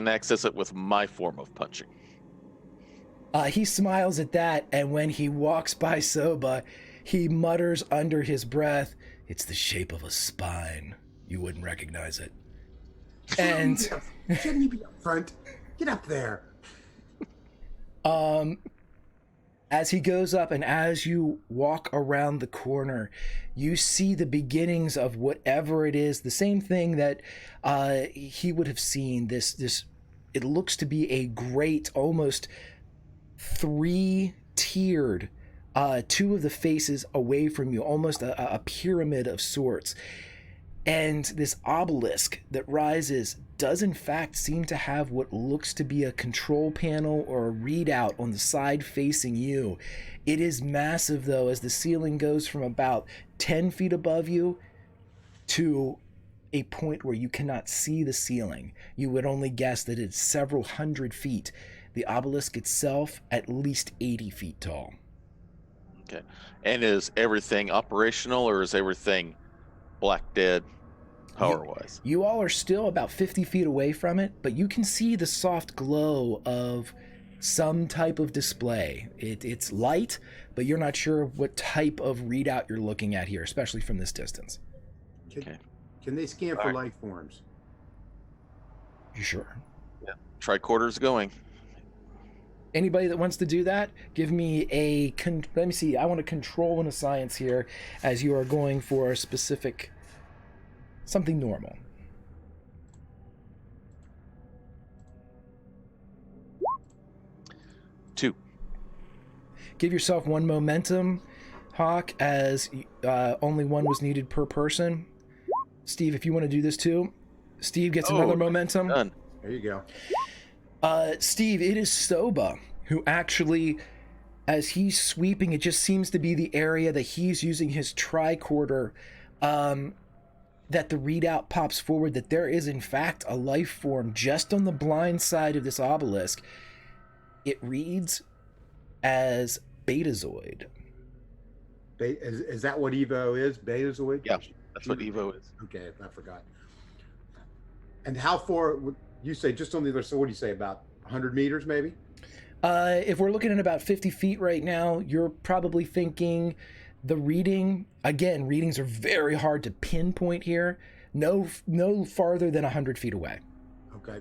access it with my form of punching. He smiles at that, and when he walks by Soba, he mutters under his breath, "It's the shape of a spine. You wouldn't recognize it." And Shouldn't you be up front? Get up there. as he goes up and as you walk around the corner, you see the beginnings of whatever it is, the same thing that he would have seen. This it looks to be a great, almost three-tiered, two of the faces away from you, almost a pyramid of sorts. And this obelisk that rises does in fact seem to have what looks to be a control panel or a readout on the side facing you. It is massive though, as the ceiling goes from about 10 feet above you to a point where you cannot see the ceiling. You would only guess that it's several hundred feet. The obelisk itself at least 80 feet tall. Okay. And is everything operational or is everything black dead power-wise? You all are still about 50 feet away from it, but you can see the soft glow of some type of display. It's light, but you're not sure what type of readout you're looking at here, especially from this distance. Can they scan for life forms? You sure? Yeah. Tricorder's going. Anybody that wants to do that, give me a... let me see. I want to control in a science here as you are going for a specific... something normal. Two. Give yourself one momentum, Hawk, as only one was needed per person. Steve, if you want to do this too. Steve gets another momentum. Done. There you go. Steve, it is Soba who actually, as he's sweeping, it just seems to be the area that he's using his tricorder, that the readout pops forward that there is in fact a life form just on the blind side of this obelisk. It reads as Betazoid. Is that what Evo is? Betazoid? Yeah, that's what Evo is. Okay, I forgot. And how far would you say, just on the other side, what do you say, about 100 meters maybe? If we're looking at about 50 feet right now, you're probably thinking the reading, again, readings are very hard to pinpoint here. No farther than 100 feet away. Okay.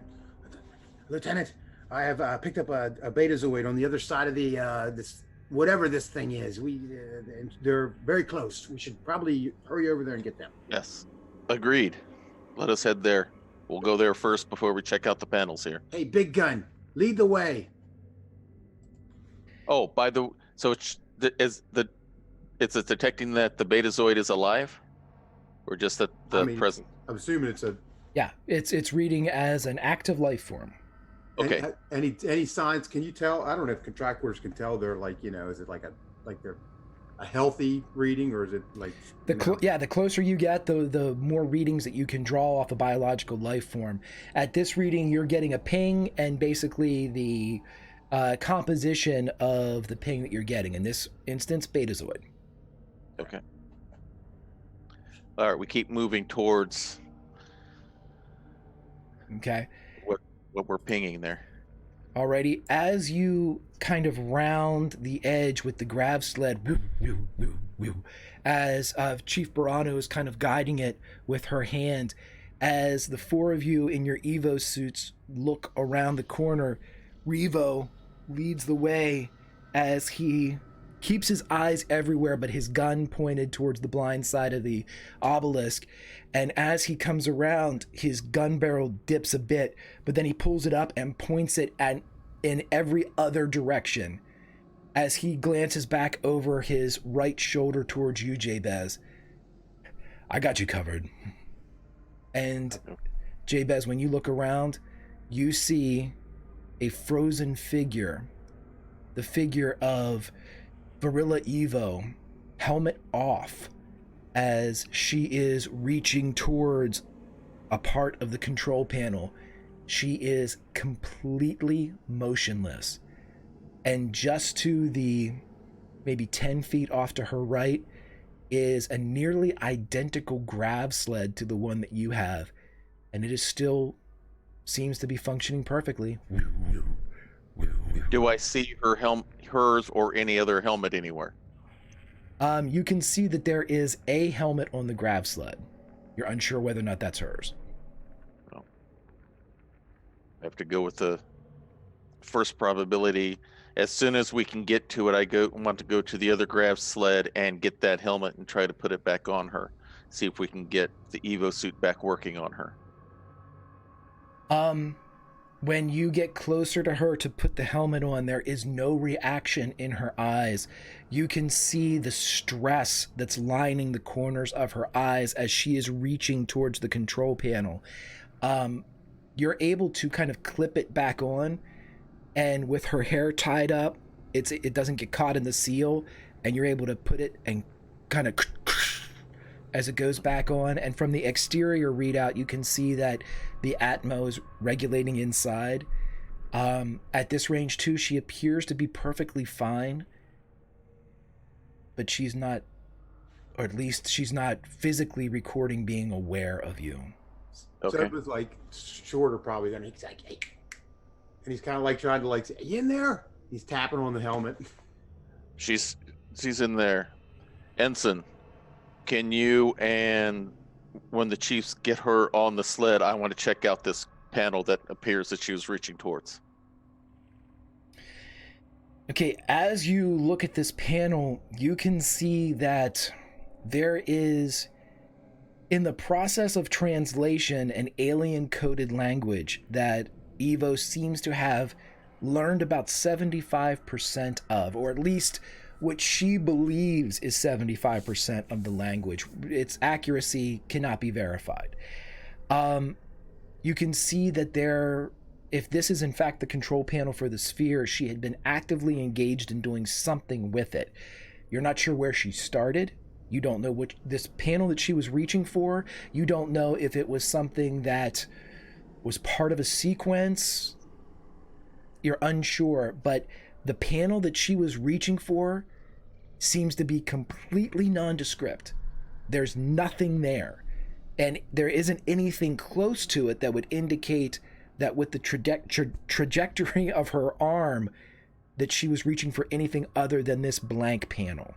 Lieutenant, I have picked up a Betazoid on the other side of the, this, whatever this thing is. They're very close. We should probably hurry over there and get them. Yes. Agreed. Let us head there. We'll go there first before we check out the panels here. Hey, big gun, lead the way. Oh, so it's detecting that the Betazoid is alive, or just that present? I'm assuming it's a. Yeah, it's reading as an active life form. Okay. Any signs? Can you tell? I don't know if tricorders can tell. They're like, is it like they're a healthy reading, or is it like the closer you get, the more readings that you can draw off a biological life form. At this reading, you're getting a ping and basically the composition of the ping that you're getting. In this instance, Betazoid. Okay. All right, we keep moving towards. Okay. What we're pinging there. Alrighty, as you kind of round the edge with the grav sled, as Chief Barano is kind of guiding it with her hand, as the four of you in your Evo suits look around the corner, Revo leads the way as he keeps his eyes everywhere but his gun pointed towards the blind side of the obelisk. And as he comes around, his gun barrel dips a bit, but then he pulls it up and points it in every other direction as he glances back over his right shoulder towards you, Jabez. I got you covered. And Jabez, when you look around, you see a frozen figure, the figure of Varilla Evo, helmet off, as she is reaching towards a part of the control panel. She is completely motionless. And just to the maybe 10 feet off to her right is a nearly identical grav sled to the one that you have. And it is still seems to be functioning perfectly. Do I see hers or any other helmet anywhere? You can see that there is a helmet on the grav sled. You're unsure whether or not that's hers. Oh. I have to go with the first probability. As soon as we can get to it, want to go to the other grav sled and get that helmet and try to put it back on her. See if we can get the Evo suit back working on her. When you get closer to her to put the helmet on, there is no reaction in her eyes. You can see the stress that's lining the corners of her eyes as she is reaching towards the control panel. You're able to kind of clip it back on, and with her hair tied up, it doesn't get caught in the seal, and you're able to put it and kind of as it goes back on. And from the exterior readout, you can see that the Atmo is regulating inside. At this range too, she appears to be perfectly fine, but she's not, or at least she's not physically recording being aware of you. Okay. So it was like shorter probably than he's like, hey. And he's kind of like trying to like say, are you in there? He's tapping on the helmet. She's in there. Ensign, can you, and when the chiefs get her on the sled, I want to check out this panel that appears that she was reaching towards. Okay, as you look at this panel, you can see that there is, in the process of translation, an alien-coded language that Evo seems to have learned about 75% of, or at least what she believes is 75% of the language. Its accuracy cannot be verified. You can see that if this is in fact the control panel for the sphere, she had been actively engaged in doing something with it. You're not sure where she started. You don't know this panel that she was reaching for. You don't know if it was something that was part of a sequence. You're unsure, but the panel that she was reaching for seems to be completely nondescript. There's nothing there, and there isn't anything close to it that would indicate that with the trajectory of her arm that she was reaching for anything other than this blank panel.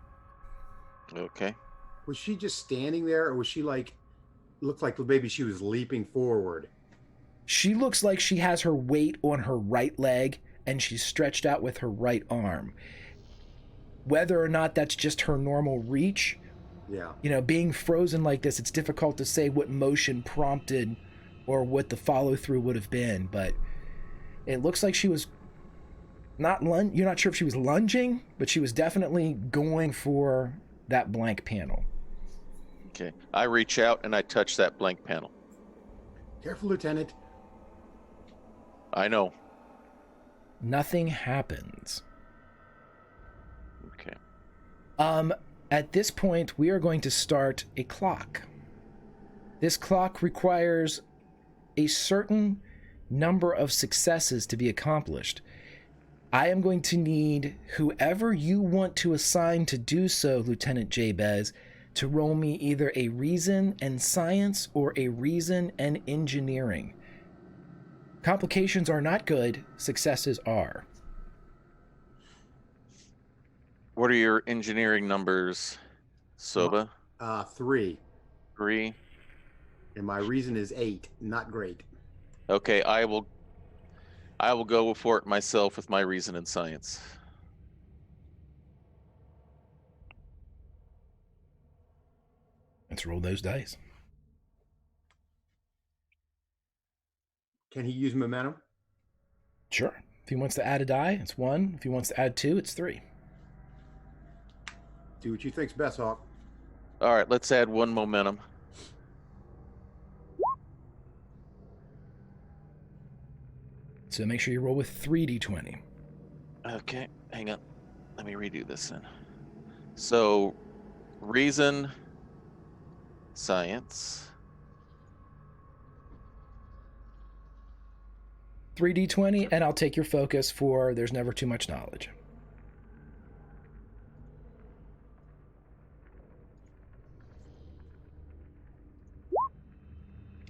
Okay. Was she just standing there, or was she like, looked like maybe she was leaping forward? She looks like she has her weight on her right leg and she's stretched out with her right arm. Whether or not that's just her normal reach, being frozen like this, it's difficult to say what motion prompted or what the follow through would have been, but it looks like she was you're not sure if she was lunging, but she was definitely going for that blank panel. Okay. I reach out and I touch that blank panel. Careful, Lieutenant. I know. Nothing happens. Okay. At this point, we are going to start a clock. This clock requires a certain number of successes to be accomplished. I am going to need whoever you want to assign to do so, Lieutenant Jabez, to roll me either a reason and science or a reason and engineering. Complications are not good, successes are. What are your engineering numbers, Soba? 3. 3. And my reason is 8. Not great. Okay, I will go for it myself with my reason and science. Let's roll those dice. Can he use momentum? Sure. If he wants to add a die, it's 1. If he wants to add 2, it's 3. Do what you think's best, Hawk. All right, let's add 1 momentum. So make sure you roll with 3d20. Okay, hang on. Let me redo this then. So, reason, science. 3d20, and I'll take your focus for there's never too much knowledge.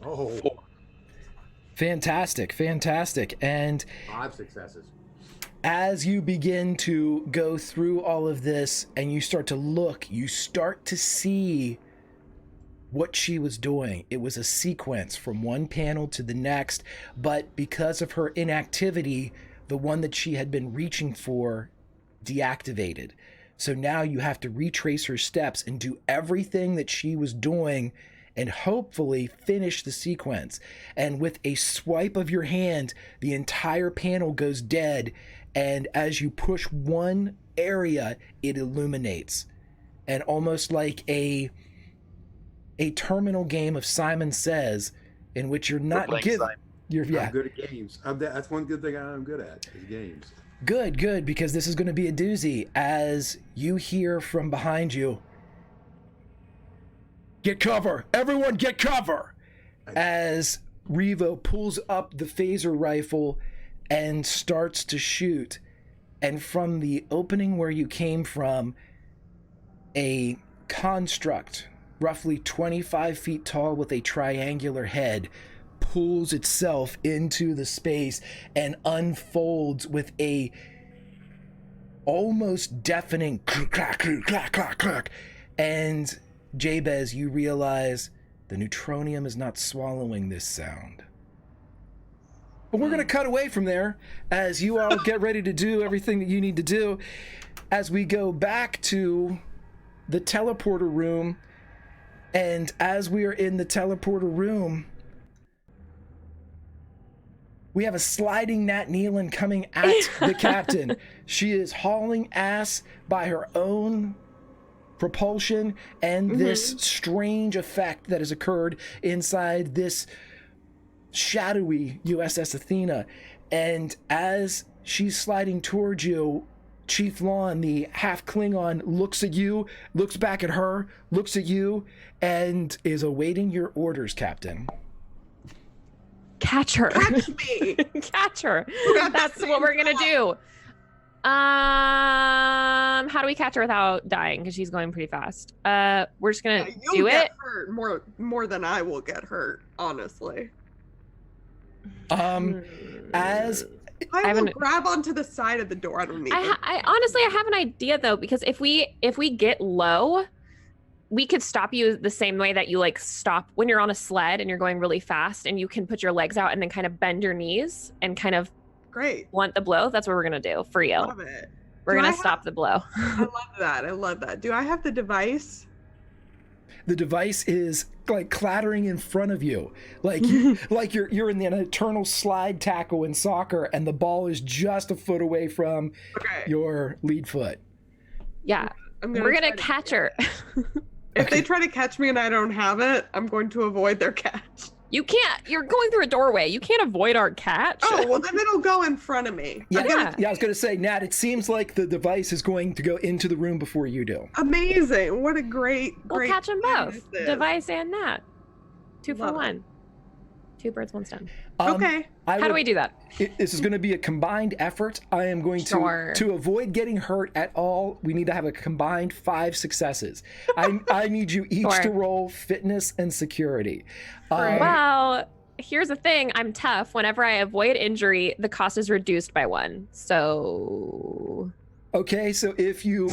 Oh, Fantastic, fantastic. And 5 successes. as you begin to go through all of this and you start to look, you start to see what she was doing. It was a sequence from one panel to the next, but because of her inactivity, the one that she had been reaching for deactivated. So now you have to retrace her steps and do everything that she was doing and hopefully finish the sequence. And with a swipe of your hand, the entire panel goes dead. And as you push one area, it illuminates. And almost like a terminal game of Simon Says, in which you're not given. I'm good at games. That's one good thing I'm good at is games. Good, because this is going to be a doozy. As you hear from behind you, get cover! Everyone get cover! As Revo pulls up the phaser rifle and starts to shoot. And from the opening where you came from, a construct, roughly 25 feet tall with a triangular head, pulls itself into the space and unfolds with a almost deafening clack, clack, clack, clack, clack. And Jabez, you realize the neutronium is not swallowing this sound. But we're going to cut away from there as you all get ready to do everything that you need to do. As we go back to the teleporter room, and as we are in the teleporter room, we have a sliding Nat Nealon coming at the captain. She is hauling ass by her own propulsion and this strange effect that has occurred inside this shadowy USS Athena. And as she's sliding towards you, Chief Lon, the half Klingon, looks at you, looks back at her, looks at you, and is awaiting your orders, Captain. Catch her. Catch me. Catch her. got the That's same what we're gonna thought. do. How do we catch her without dying? Because she's going pretty fast. We're just gonna You'll do get it. hurt more than I will get hurt, honestly. As I will haven't- grab onto the side of the door. I don't need it. I honestly, I have an idea though, because if we get low, we could stop you the same way that you like stop when you're on a sled and you're going really fast, and you can put your legs out and then kind of bend your knees and kind of Great. blunt the blow. That's what we're gonna do for you. Love it. We're Do I gonna have- stop the blow. I love that. I love that. Do I have the device? the device is like clattering in front of you, like like you're in an eternal slide tackle in soccer, and the ball is just a foot away from Okay. your lead foot. Yeah, I'm we're try gonna to- catch her. If they try to catch me and I don't have it, I'm going to avoid their catch. You can't. You're going through a doorway. You can't avoid our catch. Oh, well, then it'll go in front of me. Yeah, I'm gonna- I was going to say, Nat, it seems like the device is going to go into the room before you do. Amazing. What a great. We'll catch them plan both. this is. Device and that. 2 for Love it. 1. 2 birds, 1 stone. Okay. How do we do that? This is going to be a combined effort. I am going Sure. to avoid getting hurt at all. We need to have a combined 5 successes. I need you each Sure. to roll fitness and security. Right. Well, here's the thing. I'm tough. Whenever I avoid injury, the cost is reduced by 1. So Okay, so if you,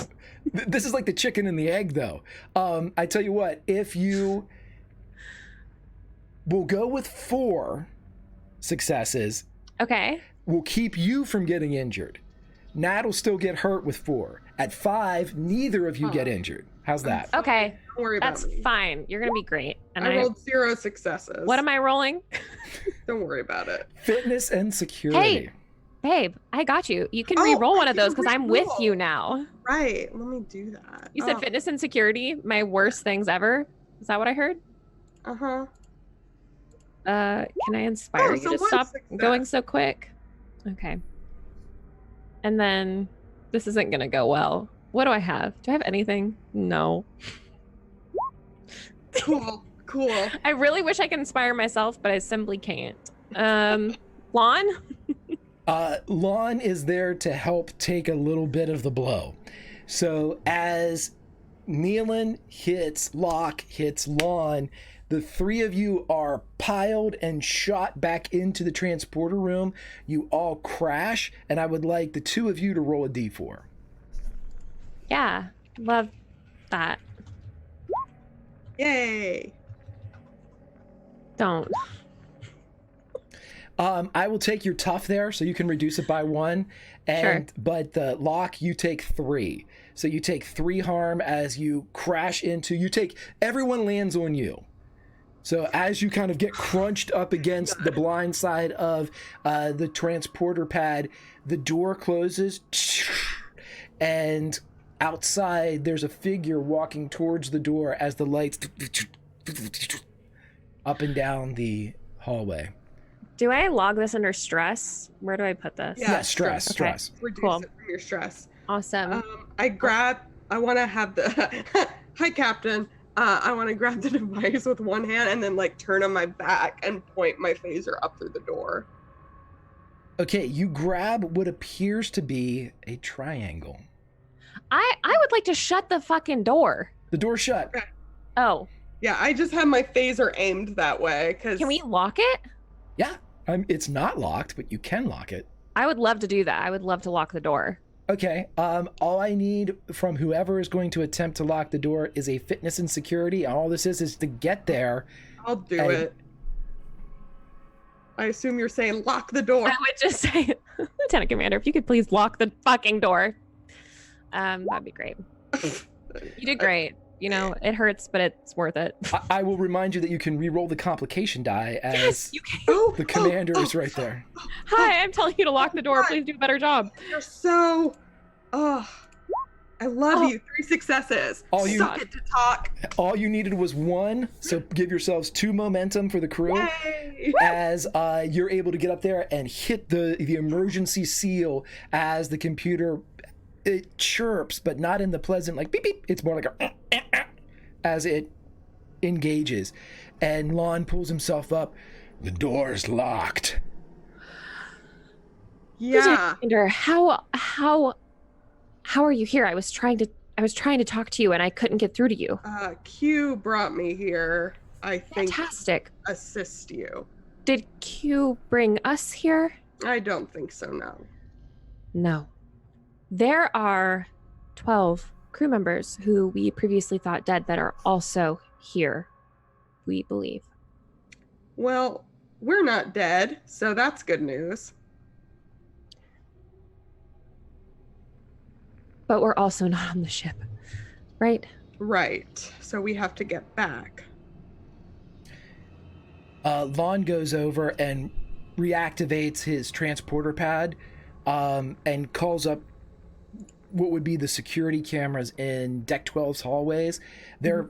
this is like the chicken and the egg, though. I tell you what, if you will go with 4 successes, okay. will keep you from getting injured. Nat will still get hurt with 4. At 5, neither of you get injured. How's that? Okay. Don't worry That's about me. fine. You're gonna be great. And I rolled 0 successes. What am I rolling? Don't worry about it. Fitness and security. Babe, I got you. You can Oh, re-roll I one of can those because I'm with re-roll. you now. right. Let me do that. You said fitness and security, my worst things ever. Is that what I heard? Uh-huh. Can I inspire you so to one stop success. going so quick? Okay. And then this isn't gonna go well. What do I have? Do I have anything? No. Cool. Cool. I really wish I could inspire myself, but I simply can't. Lon? Lon is there to help take a little bit of the blow. So as Nealon hits Locke, hits Lon, the three of you are piled and shot back into the transporter room. You all crash, and I would like the two of you to roll a d4. Yeah, love that. Yay. Don't. I will take your tough there, so you can reduce it by 1. And Sure. but the Locke, you take 3. So you take 3 harm as you crash into. Everyone lands on you. So as you kind of get crunched up against the blind side of the transporter pad, the door closes, and outside there's a figure walking towards the door as the lights up and down the hallway. Do I log this under stress? Where do I put this? Yeah, stress. Okay. Reduce Cool. it from your stress. Awesome. I want to have the, hi, Captain. I want to grab the device with one hand and then like turn on my back and point my phaser up through the door. Okay, you grab what appears to be a triangle. I would like to shut the fucking door. The door's shut. Okay. Oh, Yeah, I just have my phaser aimed that way because. can we lock it? Yeah, it's not locked, but you can lock it. I would love to do that. I would love to lock the door. Okay, all I need from whoever is going to attempt to lock the door is a fitness and security. All this is to get there. I'll do it. I assume you're saying lock the door. I would just say, Lieutenant Commander, if you could please lock the fucking door. That'd be great. You did great. You know, it hurts, but it's worth it. I will remind you that you can re-roll the complication die as Yes, you can. the commander is right there. Hi, I'm telling you to lock the door. Please do a better job. You're so. Oh, I love you. 3 successes. Suck it to talk. All you needed was 1, so give yourselves 2 momentum for the crew. Yay. As you're able to get up there and hit the emergency seal as the computer, it chirps, but not in the pleasant like beep beep. It's more like a as it engages, and Lon pulls himself up. The door's locked. Yeah. Commander, how are you here? I was trying to talk to you and I couldn't get through to you. Q brought me here. I think Fantastic. assist you. Did Q bring us here? I don't think so. No. No. There are 12 crew members who we previously thought dead that are also here, we believe. Well, we're not dead, so that's good news. But we're also not on the ship, right? Right. So we have to get back. Lon goes over and reactivates his transporter pad and calls up what would be the security cameras in Deck 12's hallways. They're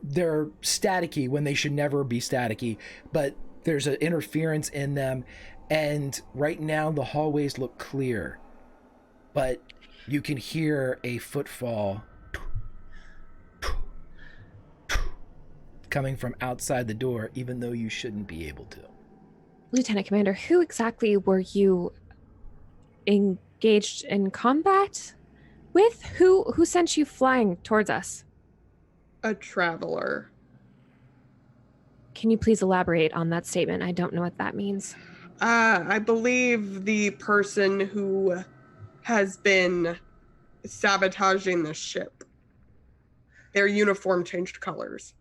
staticky when they should never be staticky, but there's an interference in them, and right now the hallways look clear, but you can hear a footfall coming from outside the door, even though you shouldn't be able to. Lieutenant Commander, who exactly were you engaged in combat with? Who sent you flying towards us? A traveler. Can you please elaborate on that statement? I don't know what that means. I believe the person who has been sabotaging the ship. Their uniform changed colors.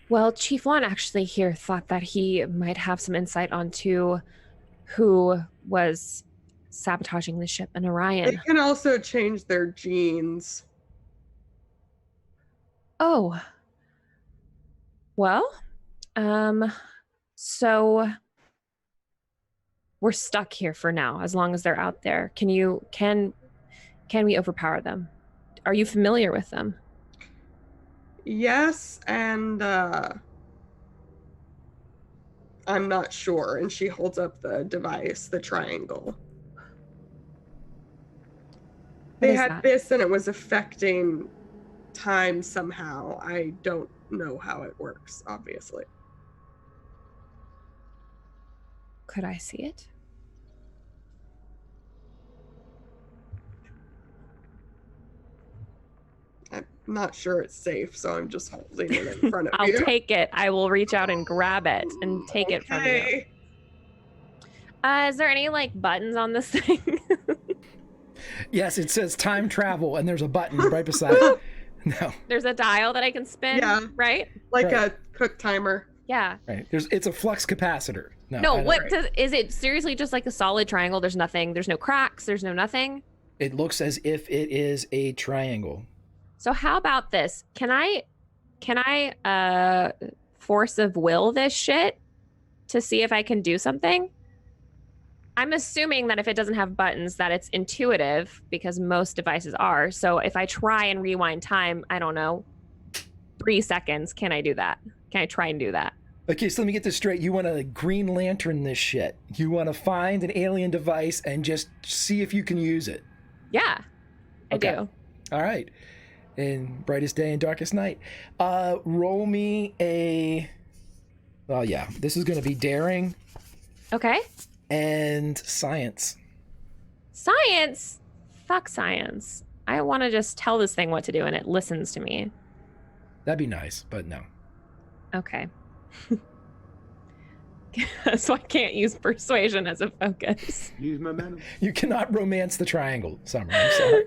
Well, Chief Lon actually here thought that he might have some insight onto who was sabotaging the ship in They Orion. can also change their genes. Oh. Well, so we're stuck here for now, as long as they're out there. Can Can we overpower them? Are you familiar with them? Yes, and I'm not sure. And she holds up the device, the triangle. They had this and it was affecting time somehow. I don't know how it works, obviously. Could I see it? I'm not sure it's safe, so I'm just holding it in front of I'll you. take it. I will reach out and grab it and take it from you. Is there any like buttons on this thing? Yes, it says time travel, and there's a button right beside it. No. There's a dial that I can spin, Yeah. right? Like Right. a cook timer. Yeah. Right. It's a flux capacitor. No, I what is it seriously just like a solid triangle? There's nothing, there's no cracks, there's no nothing. It looks as if it is a triangle. So how about this? Can I force of will this shit to see if I can do something? I'm assuming that if it doesn't have buttons that it's intuitive because most devices are. So if I try and rewind time, I don't know, 3 seconds, can I do that? Can I try and do that? Okay, so let me get this straight. You want to Green Lantern this shit. You want to find an alien device and just see if you can use it. Yeah, I do. All right. In brightest day and darkest night. Roll me a... Oh, yeah. This is going to be daring Okay. and science. Science? Fuck science. I want to just tell this thing what to do and it listens to me. That'd be nice, but no. Okay. So I can't use persuasion as a focus. Use momentum. You cannot romance the triangle, Summer. I'm sorry.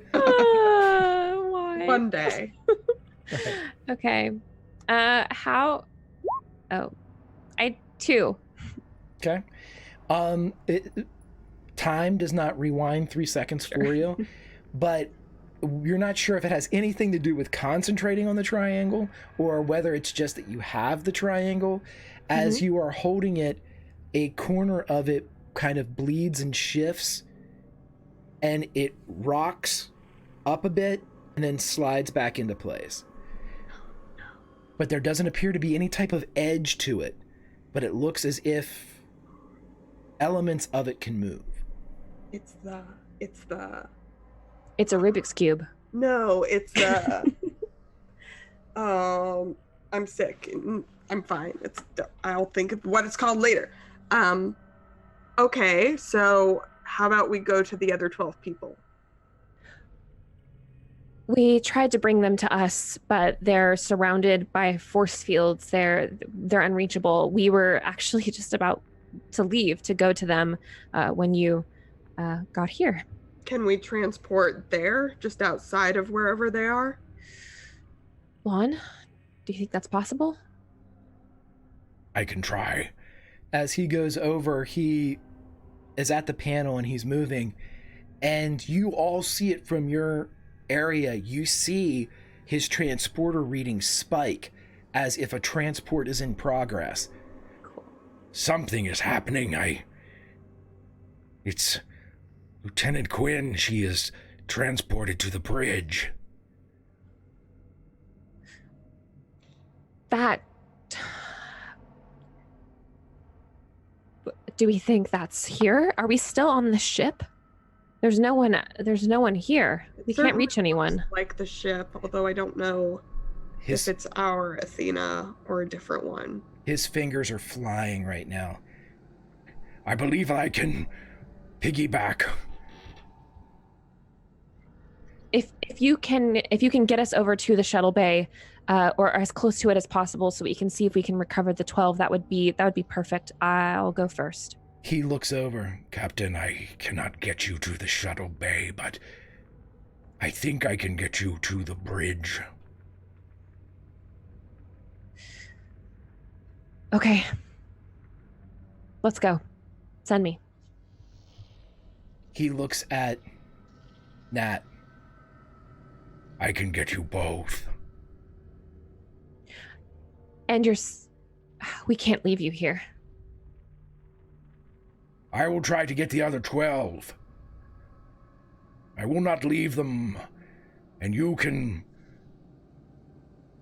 Why? One day. Okay. How? Oh, 2. Okay. Time does not rewind 3 seconds for you, but you're not sure if it has anything to do with concentrating on the triangle or whether it's just that you have the triangle. As you are holding it, a corner of it kind of bleeds and shifts, and it rocks up a bit and then slides back into place. But there doesn't appear to be any type of edge to it, but it looks as if elements of it can move. It's a Rubik's Cube. No, it's the I'm sick. I'm fine. I'll think of what it's called later. Okay, so how about we go to the other 12 people? We tried to bring them to us, but they're surrounded by force fields. They're unreachable. We were actually just about to leave to go to them when you got here. Can we transport there, just outside of wherever they are? Lon, do you think that's possible? I can try. As he goes over, he is at the panel and he's moving, and you all see it from your area. You see his transporter reading spike as if a transport is in progress. Cool. Something is happening. It's Lieutenant Quinn. She is transported to the bridge. That... Do we think that's here? Are we still on the ship? There's no one here. We can't reach anyone. Like the ship, although I don't know if it's our Athena or a different one. His fingers are flying right now. I believe I can piggyback. If you can get us over to the shuttle bay, or as close to it as possible, so we can see if we can recover the 12, that would be perfect. I'll go first. He looks over. Captain, I cannot get you to the shuttle bay, but I think I can get you to the bridge. Okay. Let's go. Send me. He looks at Nat. I can get you both. And we can't leave you here. I will try to get the other 12. I will not leave them, and you can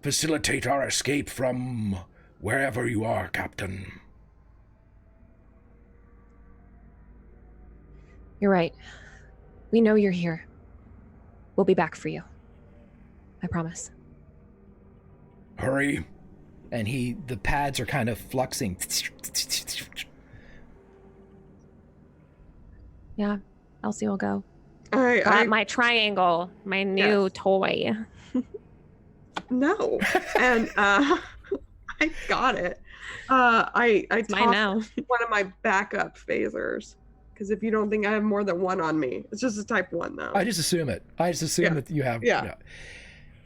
facilitate our escape from wherever you are, Captain. You're right. We know you're here. We'll be back for you. I promise. Hurry. And the pads are kind of fluxing. Yeah, Elsie will go. I My triangle, my new toy. no, and I got it. I It's mine tossed now. one of my backup phasers because if you don't think I have more than one on me, it's just a type 1 though. I just assume it. I just assume that you have. Yeah.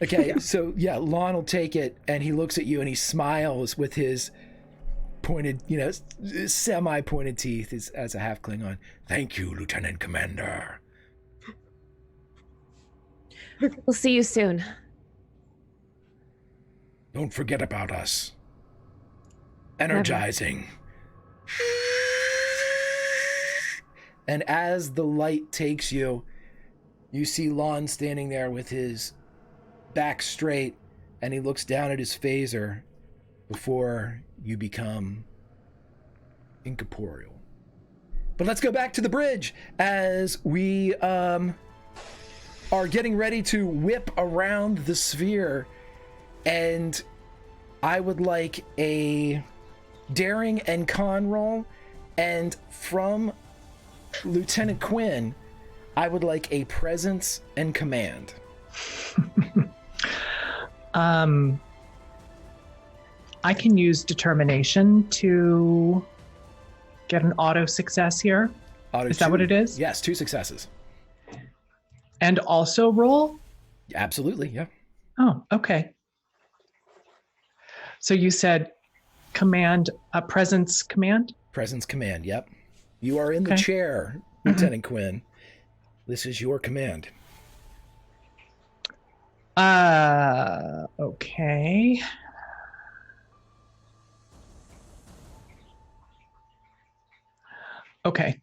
Okay, Yeah. so Lon will take it, and he looks at you, and he smiles with his pointed, semi-pointed teeth as a half Klingon. Thank you, Lieutenant Commander. We'll see you soon. Don't forget about us. Energizing. And as the light takes you, you see Lon standing there with his back straight, and he looks down at his phaser before you become incorporeal. But let's go back to the bridge as we are getting ready to whip around the sphere, and I would like a daring and con roll, and from Lieutenant Quinn, I would like a presence and command. I can use determination to get an auto success here. Is that what it is? Yes, 2 successes. And also roll? Absolutely, yeah. Oh, okay. So you said command, a presence command? Presence command, yep. You are in the chair, Lieutenant Quinn. This is your command. Okay. Okay.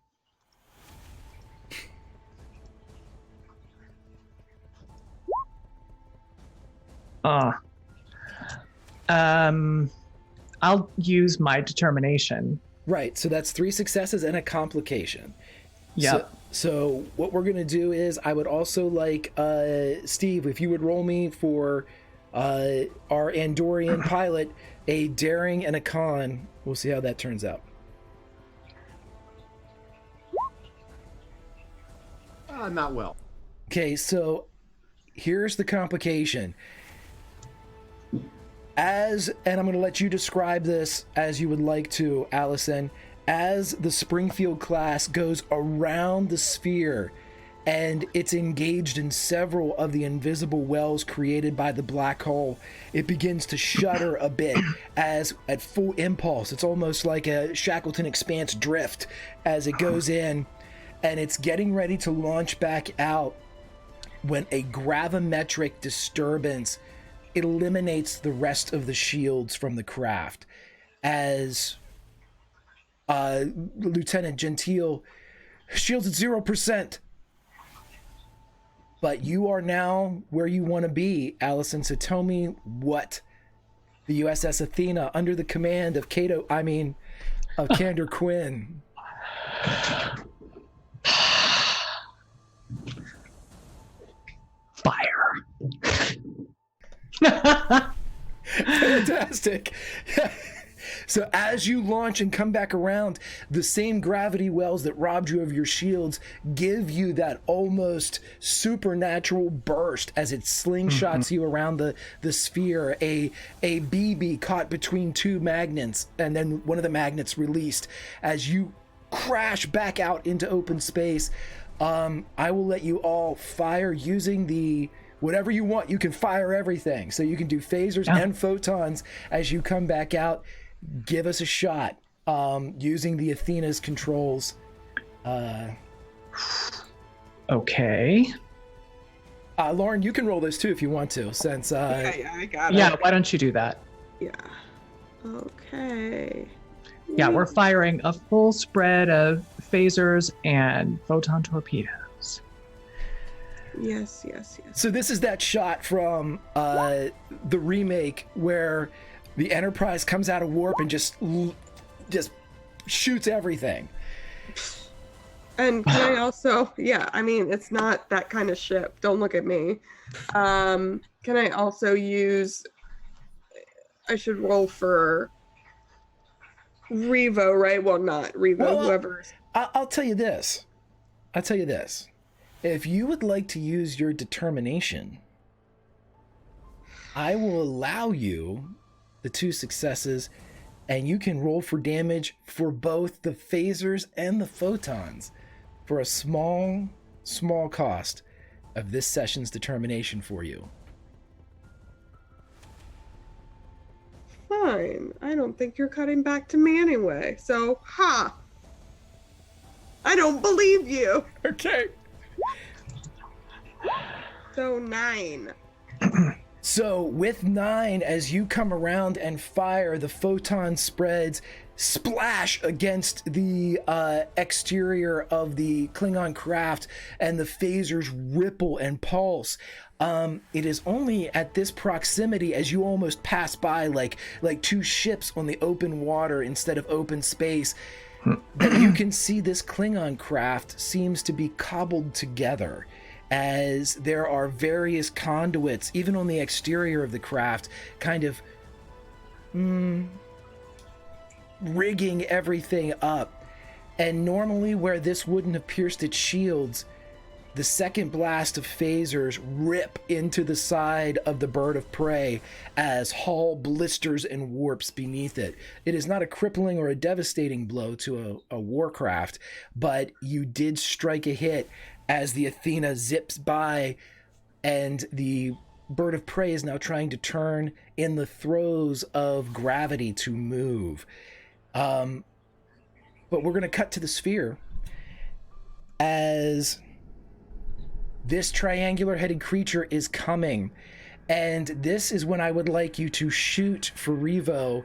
I'll use my determination. Right, so that's 3 successes and a complication. Yeah. So what we're going to do is I would also like, Steve, if you would roll me for our Andorian pilot, a daring and a con. We'll see how that turns out. Not well. Okay, so here's the complication. And I'm going to let you describe this as you would like to, Allison, as the Springfield class goes around the sphere and it's engaged in several of the invisible wells created by the black hole, it begins to shudder a bit as at full impulse. It's almost like a Shackleton Expanse drift as it goes in, and it's getting ready to launch back out when a gravimetric disturbance eliminates the rest of the shields from the craft as Lieutenant Gentile, shields at 0%. But you are now where you want to be, Allison. So tell me what the USS Athena, under the command of Candor Quinn. Fire. Fantastic. So as you launch and come back around, the same gravity wells that robbed you of your shields give you that almost supernatural burst as it slingshots you around the sphere. A BB caught between 2 magnets, and then one of the magnets released as you crash back out into open space. I will let you all fire using the whatever you want. You can fire everything. So you can do phasers and photons as you come back out. Give us a shot using the Athena's controls. Okay. Lauren, you can roll this too if you want to, since yeah, I got it. Yeah, why don't you do that? Yeah. Okay. Yeah, we're firing a full spread of phasers and photon torpedoes. Yes, yes, yes. So this is that shot from the remake where the Enterprise comes out of warp and just shoots everything. And can I also, yeah, I mean, it's not that kind of ship. Don't look at me. Can I also use, I should roll for Revo, right? Well, not Revo, Well, whoever's. I'll tell you this. If you would like to use your determination, I will allow you the 2 successes, and you can roll for damage for both the phasers and the photons for a small cost of this session's determination for you. Fine. I don't think you're cutting back to me anyway. So, I don't believe you. Okay. So 9. So with 9, as you come around and fire, the photon spreads, splash against the exterior of the Klingon craft, and the phasers ripple and pulse. It is only at this proximity, as you almost pass by like 2 ships on the open water instead of open space, that you can see this Klingon craft seems to be cobbled together, as there are various conduits, even on the exterior of the craft, kind of rigging everything up. And normally where this wouldn't have pierced its shields, the second blast of phasers rip into the side of the bird of prey as hull blisters and warps beneath it. It is not a crippling or a devastating blow to a warcraft, but you did strike a hit as the Athena zips by, and the bird of prey is now trying to turn in the throes of gravity to move. But we're going to cut to the sphere as this triangular-headed creature is coming. And this is when I would like you to shoot for Revo,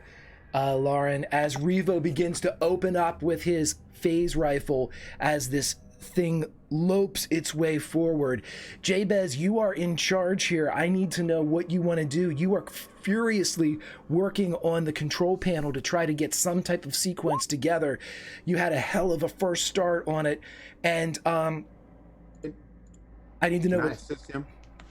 Lauren, as Revo begins to open up with his phase rifle as this thing lopes its way forward. Jabez, you are in charge here. I need to know what you want to do. You are furiously working on the control panel to try to get some type of sequence together. You had a hell of a first start on it, and I need to know Can I what assist him?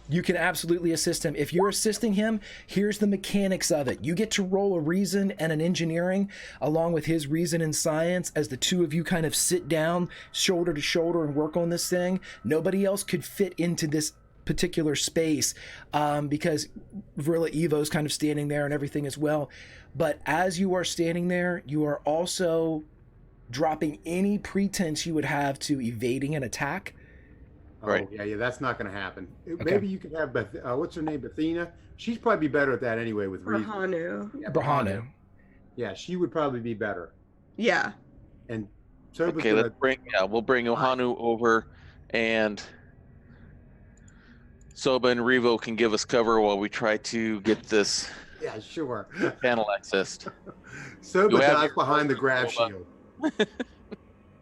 you can absolutely assist him. If you're assisting him, here's the mechanics of it. You get to roll a reason and an engineering along with his reason and science as the two of you kind of sit down shoulder to shoulder and work on this thing. Nobody else could fit into this particular space because Vrilla Evo's kind of standing there and everything as well. But as you are standing there, you are also dropping any pretense you would have to evading an attack. Right. Oh, yeah, that's not going to happen. Okay. Maybe you could have what's her name, Athena. She's probably better at that anyway with reason. Rahanu. Yeah, Brahanu. Yeah, she would probably be better. Yeah. And so Okay, we'll bring Ohanu over, and Soba and Revo can give us cover while we try to get this yeah, sure. panel accessed. So You have dies your behind the order, grav Soba. shield.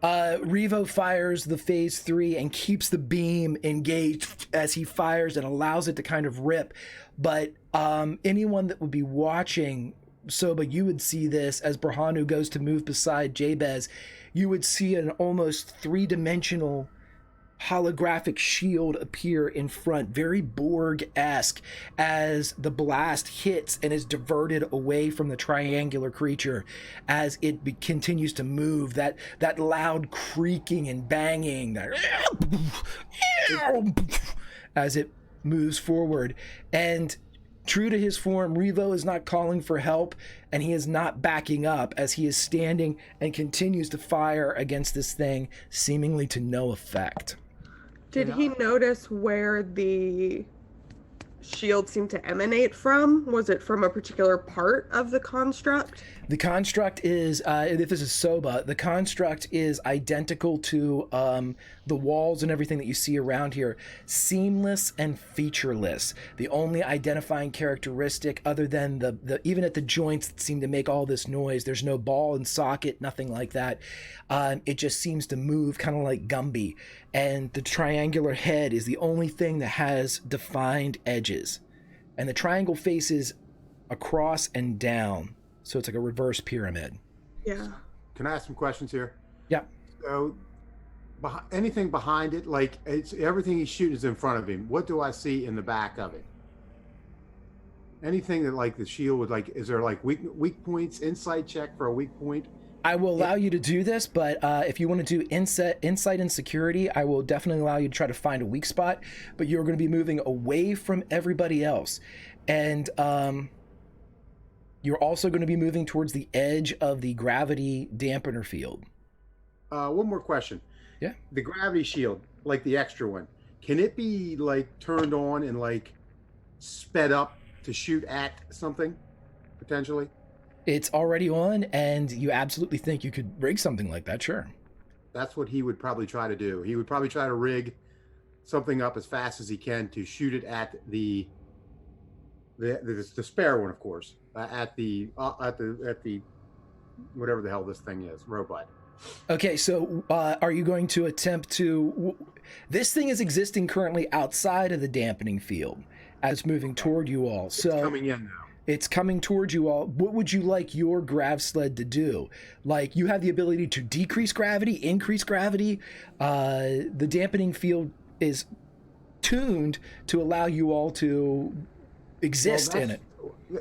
Revo fires the phase 3 and keeps the beam engaged as he fires and allows it to kind of rip. But anyone that would be watching Soba, you would see this as Brahanu goes to move beside Jabez. You would see an almost 3-dimensional holographic shield appear in front, very Borg-esque, as the blast hits and is diverted away from the triangular creature as it continues to move. That loud creaking and banging as it moves forward. And true to his form, Revo is not calling for help, and he is not backing up as he is standing and continues to fire against this thing, seemingly to no effect. Did he notice where the shield seem to emanate from? Was it from a particular part of the construct? The construct is, if this is Soba, the construct is identical to the walls and everything that you see around here. Seamless and featureless. The only identifying characteristic, other than the even at the joints that seem to make all this noise, there's no ball and socket, nothing like that. It just seems to move kind of like Gumby. And the triangular head is the only thing that has defined edges. And the triangle faces across and down. So it's like a reverse pyramid. Yeah. Can I ask some questions here? Yeah. So, anything behind it, like it's everything he's shooting is in front of him. What do I see in the back of it? Anything that like the shield would like? Is there like weak points? Insight check for a weak point. I will allow you to do this, but if you want to do insight and security, I will definitely allow you to try to find a weak spot. But you're going to be moving away from everybody else, and you're also going to be moving towards the edge of the gravity dampener field. One more question. Yeah. The gravity shield, like the extra one, can it be like turned on and like sped up to shoot at something potentially? It's already on, and you absolutely think you could rig something like that, sure. That's what he would probably try to do. He would probably try to rig something up as fast as he can to shoot it at the spare one, of course, at the whatever the hell this thing is, robot. Okay, so are you going to attempt to... This thing is existing currently outside of the dampening field as it's moving toward you all. So it's coming in now. It's coming towards you all. What would you like your grav sled to do? Like, you have the ability to decrease gravity, increase gravity. The dampening field is tuned to allow you all to exist in it.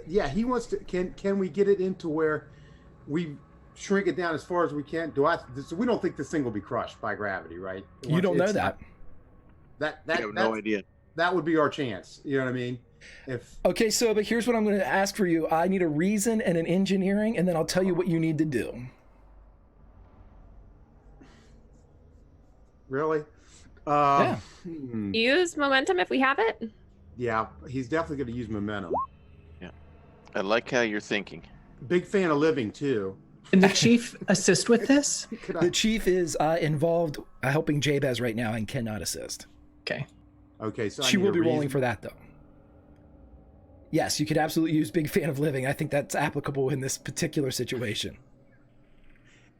Yeah, he wants to. Can we get it into where we shrink it down as far as we can? So we don't think this thing will be crushed by gravity, right? You don't know that. I have no idea. That would be our chance. You know what I mean? Okay, so but here's what I'm going to ask for you. I need a reason and an engineering, and then I'll tell you what you need to do. Really? Yeah. Use momentum if we have it. Yeah, he's definitely going to use momentum. Yeah, I like how you're thinking. Big fan of living too. Can the chief assist with this? The chief is involved helping Jabez right now and cannot assist. Okay. Okay, so she will be rolling for that, though. Yes, you could absolutely use big fan of living. I think that's applicable in this particular situation.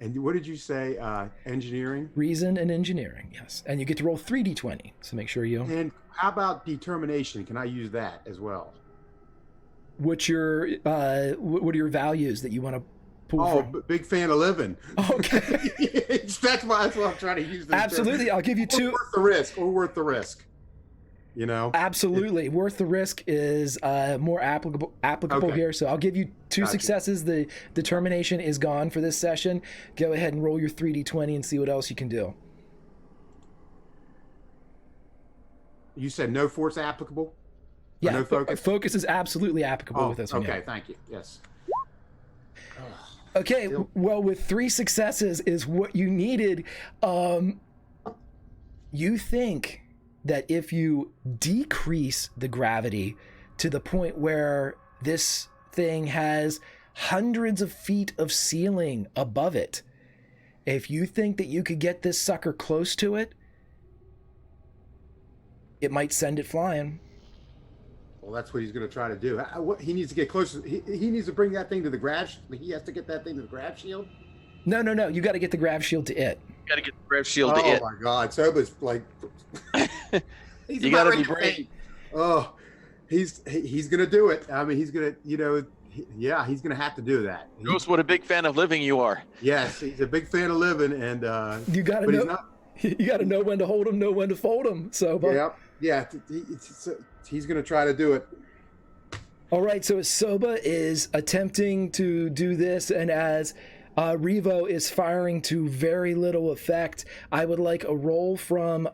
And what did you say? Engineering? Reason and engineering, yes. And you get to roll 3d20, so make sure you... And how about determination? Can I use that as well? What's your, what are your values that you want to pull from? Big fan of living. Okay. that's what I'm trying to use. Absolutely, I'll give you two. Worth the risk. You know? Absolutely. Worth the risk is more applicable okay. Here. So I'll give you two successes. The determination is gone for this session. Go ahead and roll your 3d20 and see what else you can do. You said no force applicable? Yeah, no focus? Focus is absolutely applicable with this one. Okay, yeah. thank you. Yes. Okay, well, with 3 successes is what you needed. You think that if you decrease the gravity to the point where this thing has hundreds of feet of ceiling above it, if you think that you could get this sucker close to it, it might send it flying. Well, that's what he's going to try to do. He needs to get closer. He needs to bring that thing to the grav. He has to get that thing to the grav shield. No. You got to get the grav shield to it. You got to get the grav shield to it. Oh my God, Soba's like. You got to be brave. Oh, he's going to do it. I mean, he's going to, he's going to have to do that. Knows what a big fan of living you are. Yes, he's a big fan of living, and you got to know. You got to know when to hold him, know when to fold him. So, he's going to try to do it. All right, so as Soba is attempting to do this, and as Revo is firing to very little effect, I would like a roll from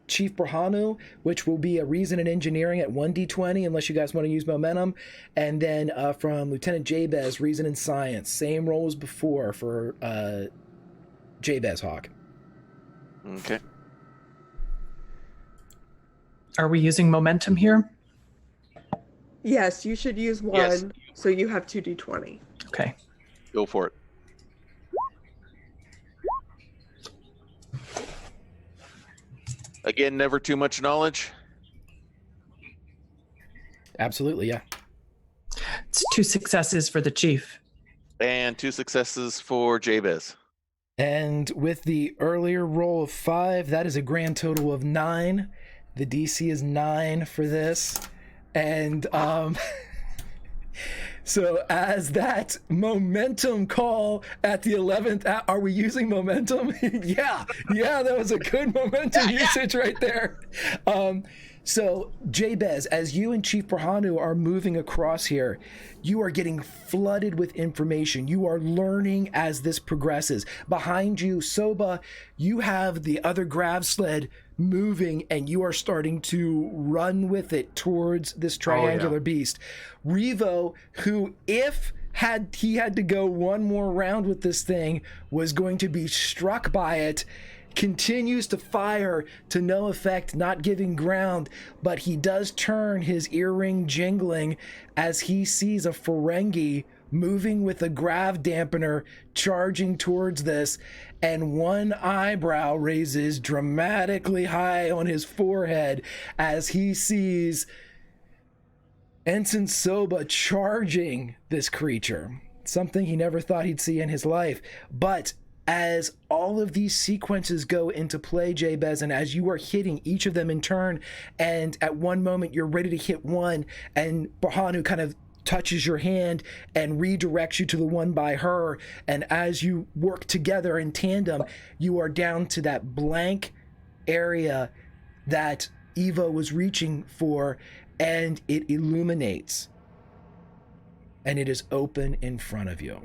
Chief Brahanu, which will be a reason and engineering at 1d20, unless you guys want to use momentum, and then from Lieutenant Jabez, reason and science. Same roll as before for Jabez Hawk. Okay. Are we using momentum here? Yes, you should use one, Yes. so you have 2d20. Okay. Go for it. Again, never too much knowledge. Absolutely, yeah. It's 2 successes for the chief. And 2 successes for Jabez. And with the earlier roll of 5, that is a grand total of 9. The DC is 9 for this. And so as that momentum call at the 11th, are we using momentum? yeah, that was a good momentum usage right there. So Jabez, as you and Chief Brahanu are moving across here, you are getting flooded with information. You are learning as this progresses. Behind you, Soba, you have the other grav sled moving, and you are starting to run with it towards this triangular beast. Revo, who, if he had to go one more round with this thing, was going to be struck by it, continues to fire to no effect, not giving ground, but he does turn, his earring jingling, as he sees a Ferengi moving with a grav dampener charging towards this, and one eyebrow raises dramatically high on his forehead as he sees Ensign Soba charging this creature, something he never thought he'd see in his life. But as all of these sequences go into play, Jabez, and as you are hitting each of them in turn, and at one moment you're ready to hit one, and Brahanu kind of touches your hand and redirects you to the one by her, and as you work together in tandem, you are down to that blank area that Evo was reaching for, and it illuminates, and it is open in front of you.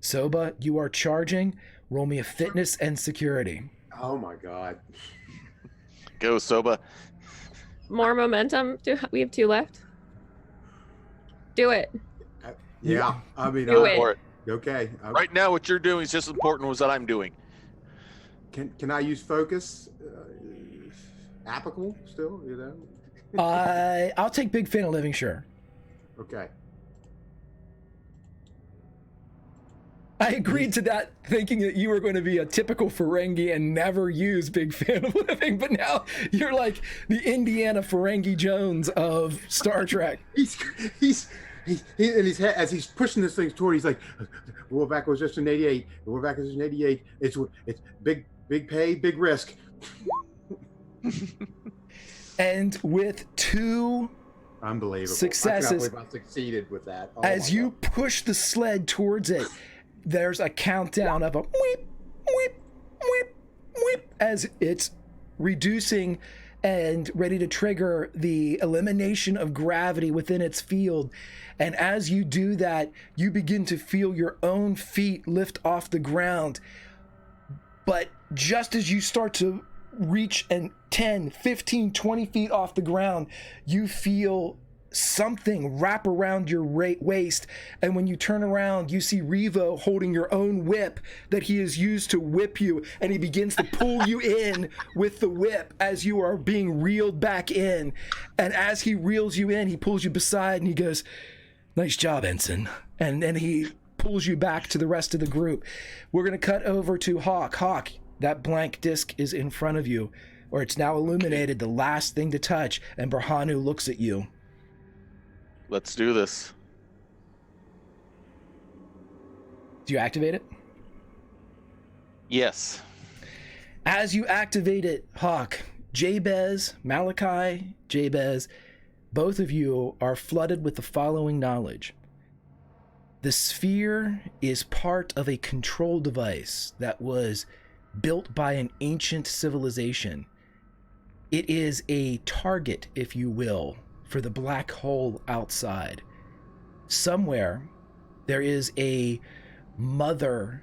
Soba, you are charging. Roll me a fitness and security. Oh my God. Go, Soba. More momentum. We have 2 left. Do it. Yeah, I mean, Do it. For it. okay. Right now, what you're doing is just as important as what I'm doing. Can I use focus? Applicable still, you know? I'll take Big Fan of Living, sure. Okay. I agreed to that, thinking that you were going to be a typical Ferengi and never use Big Fan of Living, but now you're like the Indiana Ferengi Jones of Star Trek. He's in his head as he's pushing this thing toward. He's like, "We're back acquisition 88. We're back acquisition 88. It's big pay, big risk." And with 2 unbelievable successes, I cannot believe I succeeded with that. Oh as you push the sled towards it, there's a countdown of a whip, whip, whip, whip, as it's reducing and ready to trigger the elimination of gravity within its field. And as you do that, you begin to feel your own feet lift off the ground. But just as you start to reach 10, 15, 20 feet off the ground, you feel something wrap around your waist, and when you turn around, you see Revo holding your own whip that he has used to whip you, and he begins to pull you in with the whip as you are being reeled back in. And as he reels you in, he pulls you beside and he goes, "Nice job, Ensign," and then he pulls you back to the rest of the group. We're going to cut over to Hawk. Hawk, that blank disc is in front of you, or it's now illuminated, the last thing to touch, and Brahanu looks at you. Let's do this. Do you activate it? Yes. As you activate it, Hawk, Jabez, Malachi, Jabez, both of you are flooded with the following knowledge. The sphere is part of a control device that was built by an ancient civilization. It is a target, if you will, for the black hole outside. Somewhere there is a mother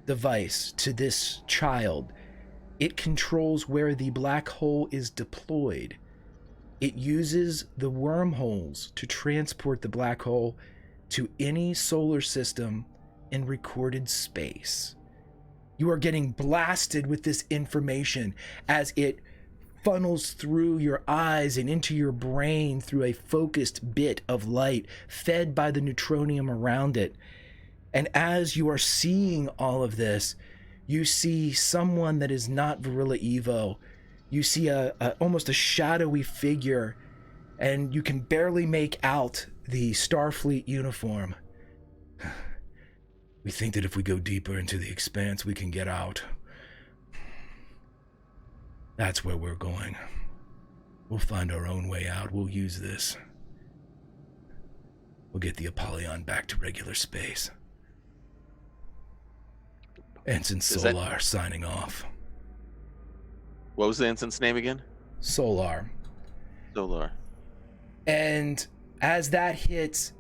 device to this child. It controls where the black hole is deployed. It uses the wormholes to transport the black hole to any solar system in recorded space. You are getting blasted with this information as it funnels through your eyes and into your brain through a focused bit of light fed by the neutronium around it. And as you are seeing all of this, you see someone that is not Varilla Evo. You see almost a shadowy figure, and you can barely make out the Starfleet uniform. We think that if we go deeper into the expanse, we can get out. That's where we're going. We'll find our own way out. We'll use this. We'll get the Apollyon back to regular space. Ensign Solar signing off. What was the ensign's name again? Solar. Solar. And as that hits,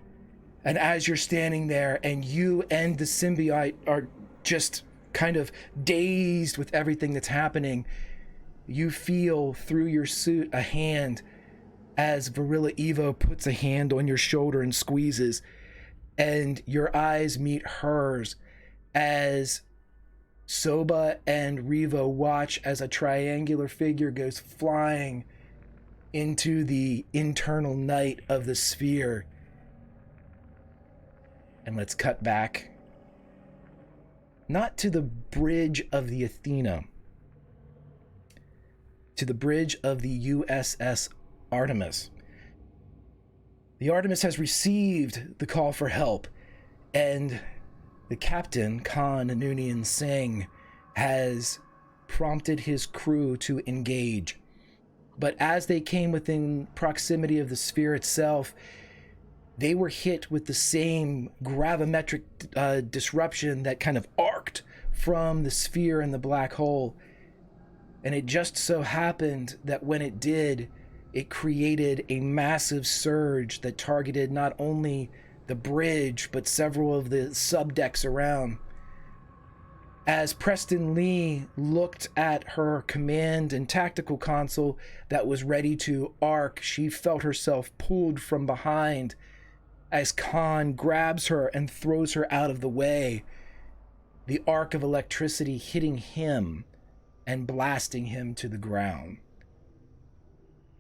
and as you're standing there, and you and the symbiote are just kind of dazed with everything that's happening, you feel through your suit a hand as Varilla Evo puts a hand on your shoulder and squeezes, and your eyes meet hers as Soba and Revo watch as a triangular figure goes flying into the internal night of the sphere. And let's cut back, not to the bridge of the Athena, to the bridge of the USS Artemis. The Artemis has received the call for help, and the captain, Khan Noonien Singh, has prompted his crew to engage. But as they came within proximity of the sphere itself, they were hit with the same gravimetric disruption that kind of arced from the sphere and the black hole. And it just so happened that when it did, it created a massive surge that targeted not only the bridge, but several of the subdecks around. As Preston Lee looked at her command and tactical console that was ready to arc, she felt herself pulled from behind as Khan grabs her and throws her out of the way, the arc of electricity hitting him and blasting him to the ground.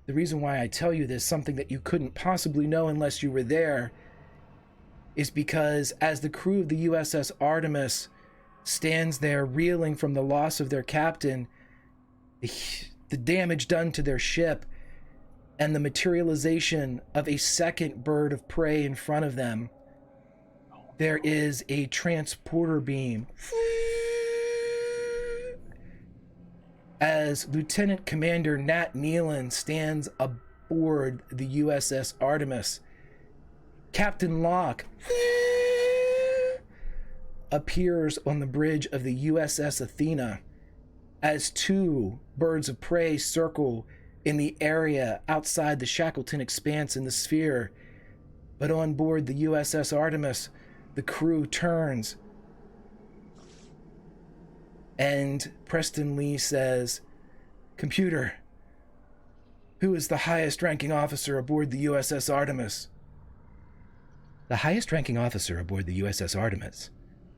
The reason why I tell you this, something that you couldn't possibly know unless you were there, is because as the crew of the USS Artemis stands there reeling from the loss of their captain, the damage done to their ship, and the materialization of a second bird of prey in front of them, there is a transporter beam. As Lieutenant Commander Nat Nealon stands aboard the USS Artemis, Captain Locke appears on the bridge of the USS Athena as two birds of prey circle in the area outside the Shackleton Expanse in the sphere. But on board the USS Artemis, the crew turns, and Preston Lee says, "Computer, who is the highest ranking officer aboard the USS Artemis?" "The highest ranking officer aboard the USS Artemis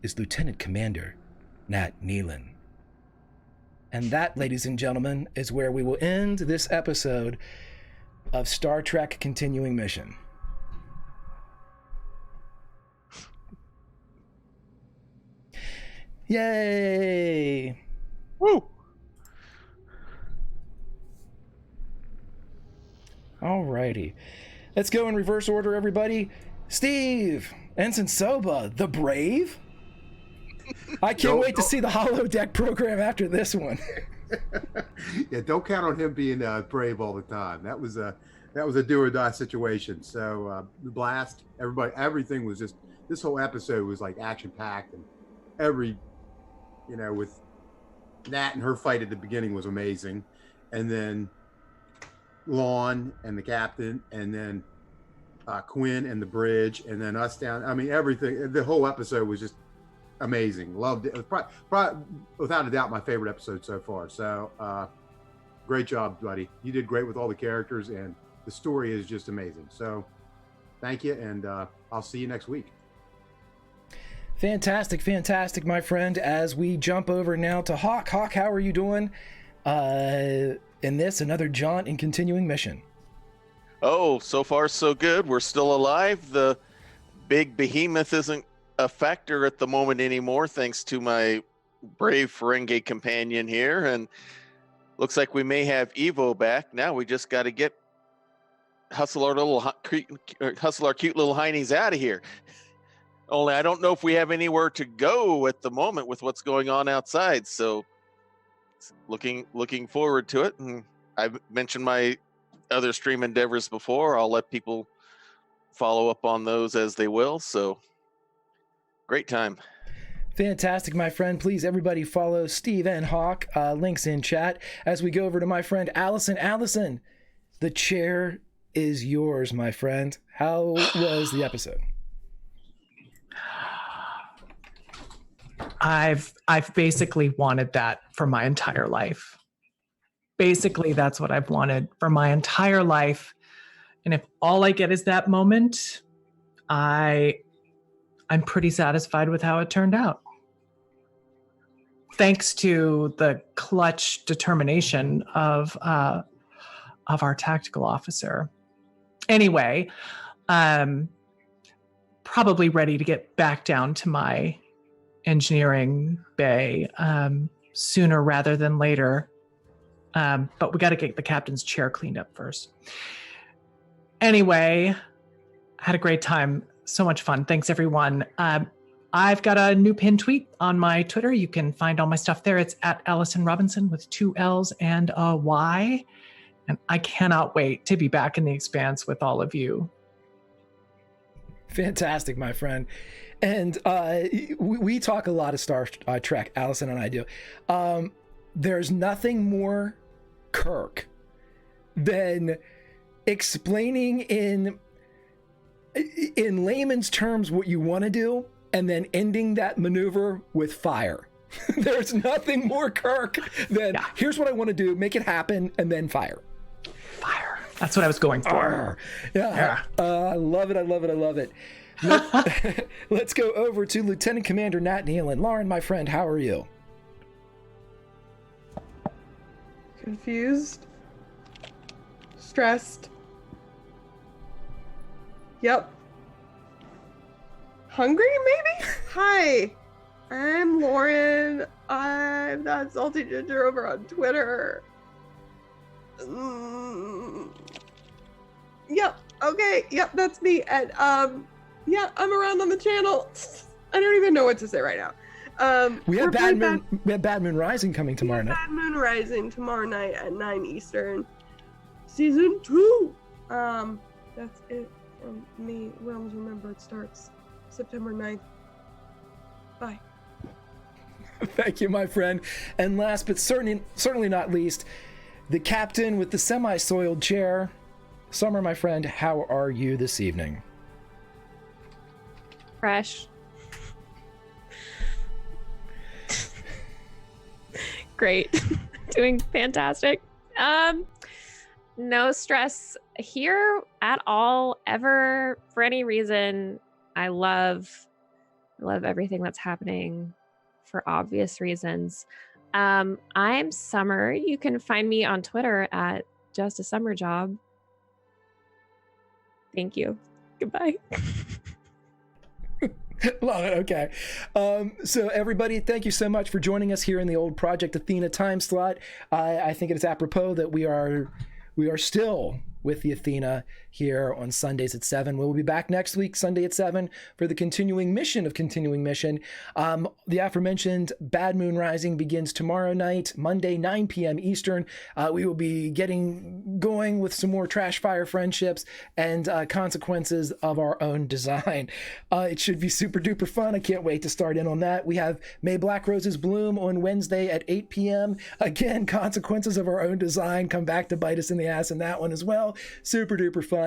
is Lieutenant Commander Nat Nealon." And that, ladies and gentlemen, is where we will end this episode of Star Trek Continuing Mission. Yay! Woo! Alrighty. Let's go in reverse order, everybody. Steve, Ensign Soba, the Brave? I can't wait to see the holodeck program after this one. Yeah, don't count on him being brave all the time. That was a do or die situation. So the blast, everything was just, this whole episode was like action packed, and with Nat and her fight at the beginning was amazing, and then Lon and the captain, and then Quinn and the bridge, and then us down. I mean, everything. The whole episode was just amazing. Loved it. It was probably without a doubt my favorite episode so far. So great job, buddy. You did great with all the characters, and the story is just amazing. So thank you, and I'll see you next week. Fantastic, my friend. As we jump over now to Hawk. Hawk, how are you doing? in this, another jaunt in continuing mission? Oh, so far so good. We're still alive. The big behemoth isn't a factor at the moment anymore, thanks to my brave Ferengi companion here. And looks like we may have Evo back. Now we just got to hustle our cute little heinies out of here. Only I don't know if we have anywhere to go at the moment with what's going on outside. So looking forward to it. And I've mentioned my other stream endeavors before. I'll let people follow up on those as they will. So great time. Fantastic, my friend. Please, everybody follow Steve and Hawk. Links in chat. As we go over to my friend Allison. Allison, the chair is yours, my friend. How was the episode? I've basically wanted that for my entire life. Basically, that's what I've wanted for my entire life. And if all I get is that moment, I'm pretty satisfied with how it turned out. Thanks to the clutch determination of our tactical officer. Anyway, probably ready to get back down to my engineering bay sooner rather than later. But we got to get the captain's chair cleaned up first. Anyway, had a great time. So much fun. Thanks, everyone. I've got a new pinned tweet on my Twitter. You can find all my stuff there. It's at Allison Robinson with 2 L's and a Y. And I cannot wait to be back in the Expanse with all of you. Fantastic, my friend. And we talk a lot of Star Trek, Allison and I do. There's nothing more Kirk than explaining in layman's terms what you want to do and then ending that maneuver with fire. There's nothing more Kirk than here's what I want to do, make it happen, and then fire. Fire. That's what I was going for. Yeah. I love it. I love it. I love it. Let's go over to Lieutenant Commander Nat Nealon. Lauren, my friend, how are you? Confused. Stressed. Yep. Hungry, maybe? Hi, I'm Lauren. I'm that salty ginger over on Twitter. Yep. Okay. Yep. That's me. And yeah, I'm around on the channel. I don't even know what to say right now. We have Bad Moon Rising coming tomorrow night. Bad Moon Rising tomorrow night at 9 Eastern. Season 2. That's it from me. Realms Remembered starts September 9th. Bye. Thank you, my friend. And last but certainly not least, the captain with the semi-soiled chair. Summer, my friend, how are you this evening? Fresh. Great. Doing fantastic. No stress here at all, ever, for any reason. I love everything that's happening for obvious reasons. I'm Summer. You can find me on Twitter at Just a Summer Job. Thank you. Goodbye. Love it. Okay. So everybody, thank you so much for joining us here in the old Project Athena time slot. I think it is apropos that we are still with the Athena here on Sundays at 7. We'll be back next week, Sunday at 7, for the continuing mission. The aforementioned Bad Moon Rising begins tomorrow night, Monday, 9 p.m. Eastern. We will be getting going with some more Trash Fire friendships and consequences of our own design. It should be super duper fun. I can't wait to start in on that. We have May Black Roses Bloom on Wednesday at 8 p.m. Again, consequences of our own design come back to bite us in the ass in that one as well. Super duper fun.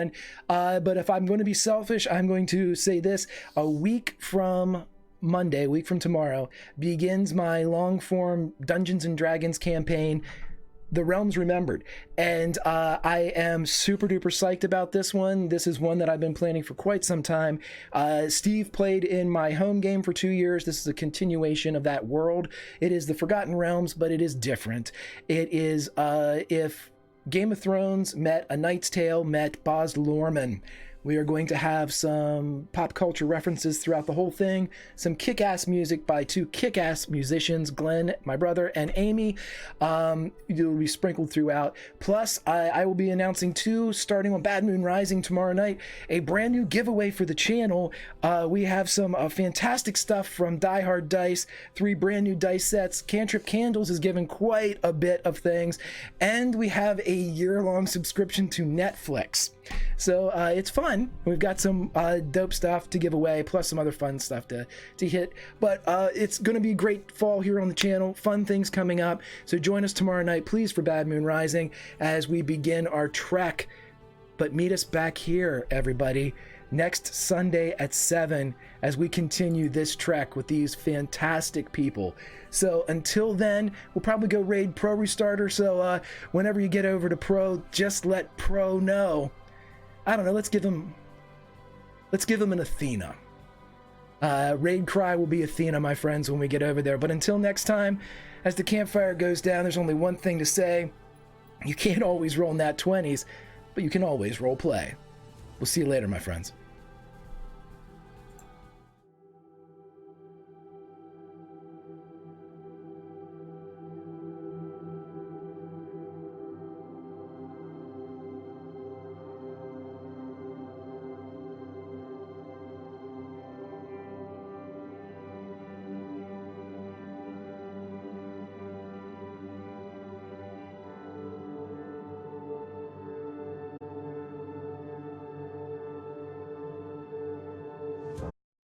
But if I'm going to be selfish, I'm going to say this. A week from tomorrow, begins my long form Dungeons and Dragons campaign The Realms Remembered. And I am super duper psyched about this one. This is one that I've been planning for quite some time. Steve played in my home game for 2 years. This is a continuation of that world. It is the Forgotten Realms, but it is different. It is if Game of Thrones met A Knight's Tale met Baz Luhrmann. We are going to have some pop culture references throughout the whole thing, some kick-ass music by 2 kick-ass musicians, Glenn, my brother, and Amy. It'll be sprinkled throughout. Plus, I will be announcing too, starting on Bad Moon Rising tomorrow night, a brand new giveaway for the channel. We have some fantastic stuff from Die Hard Dice, 3 brand new dice sets. Cantrip Candles is giving quite a bit of things, and we have a year-long subscription to Netflix. So it's fun. We've got some dope stuff to give away, plus some other fun stuff to hit. But it's going to be a great fall here on the channel. Fun things coming up. So join us tomorrow night, please, for Bad Moon Rising as we begin our trek. But meet us back here, everybody, next Sunday at 7 as we continue this trek with these fantastic people. So until then, we'll probably go raid Pro Restarter. So whenever you get over to Pro, just let Pro know. I don't know, let's give him an Athena. Raid Cry will be Athena, my friends, when we get over there. But until next time, as the campfire goes down, there's only one thing to say. You can't always roll nat 20s, but you can always role play. We'll see you later, my friends.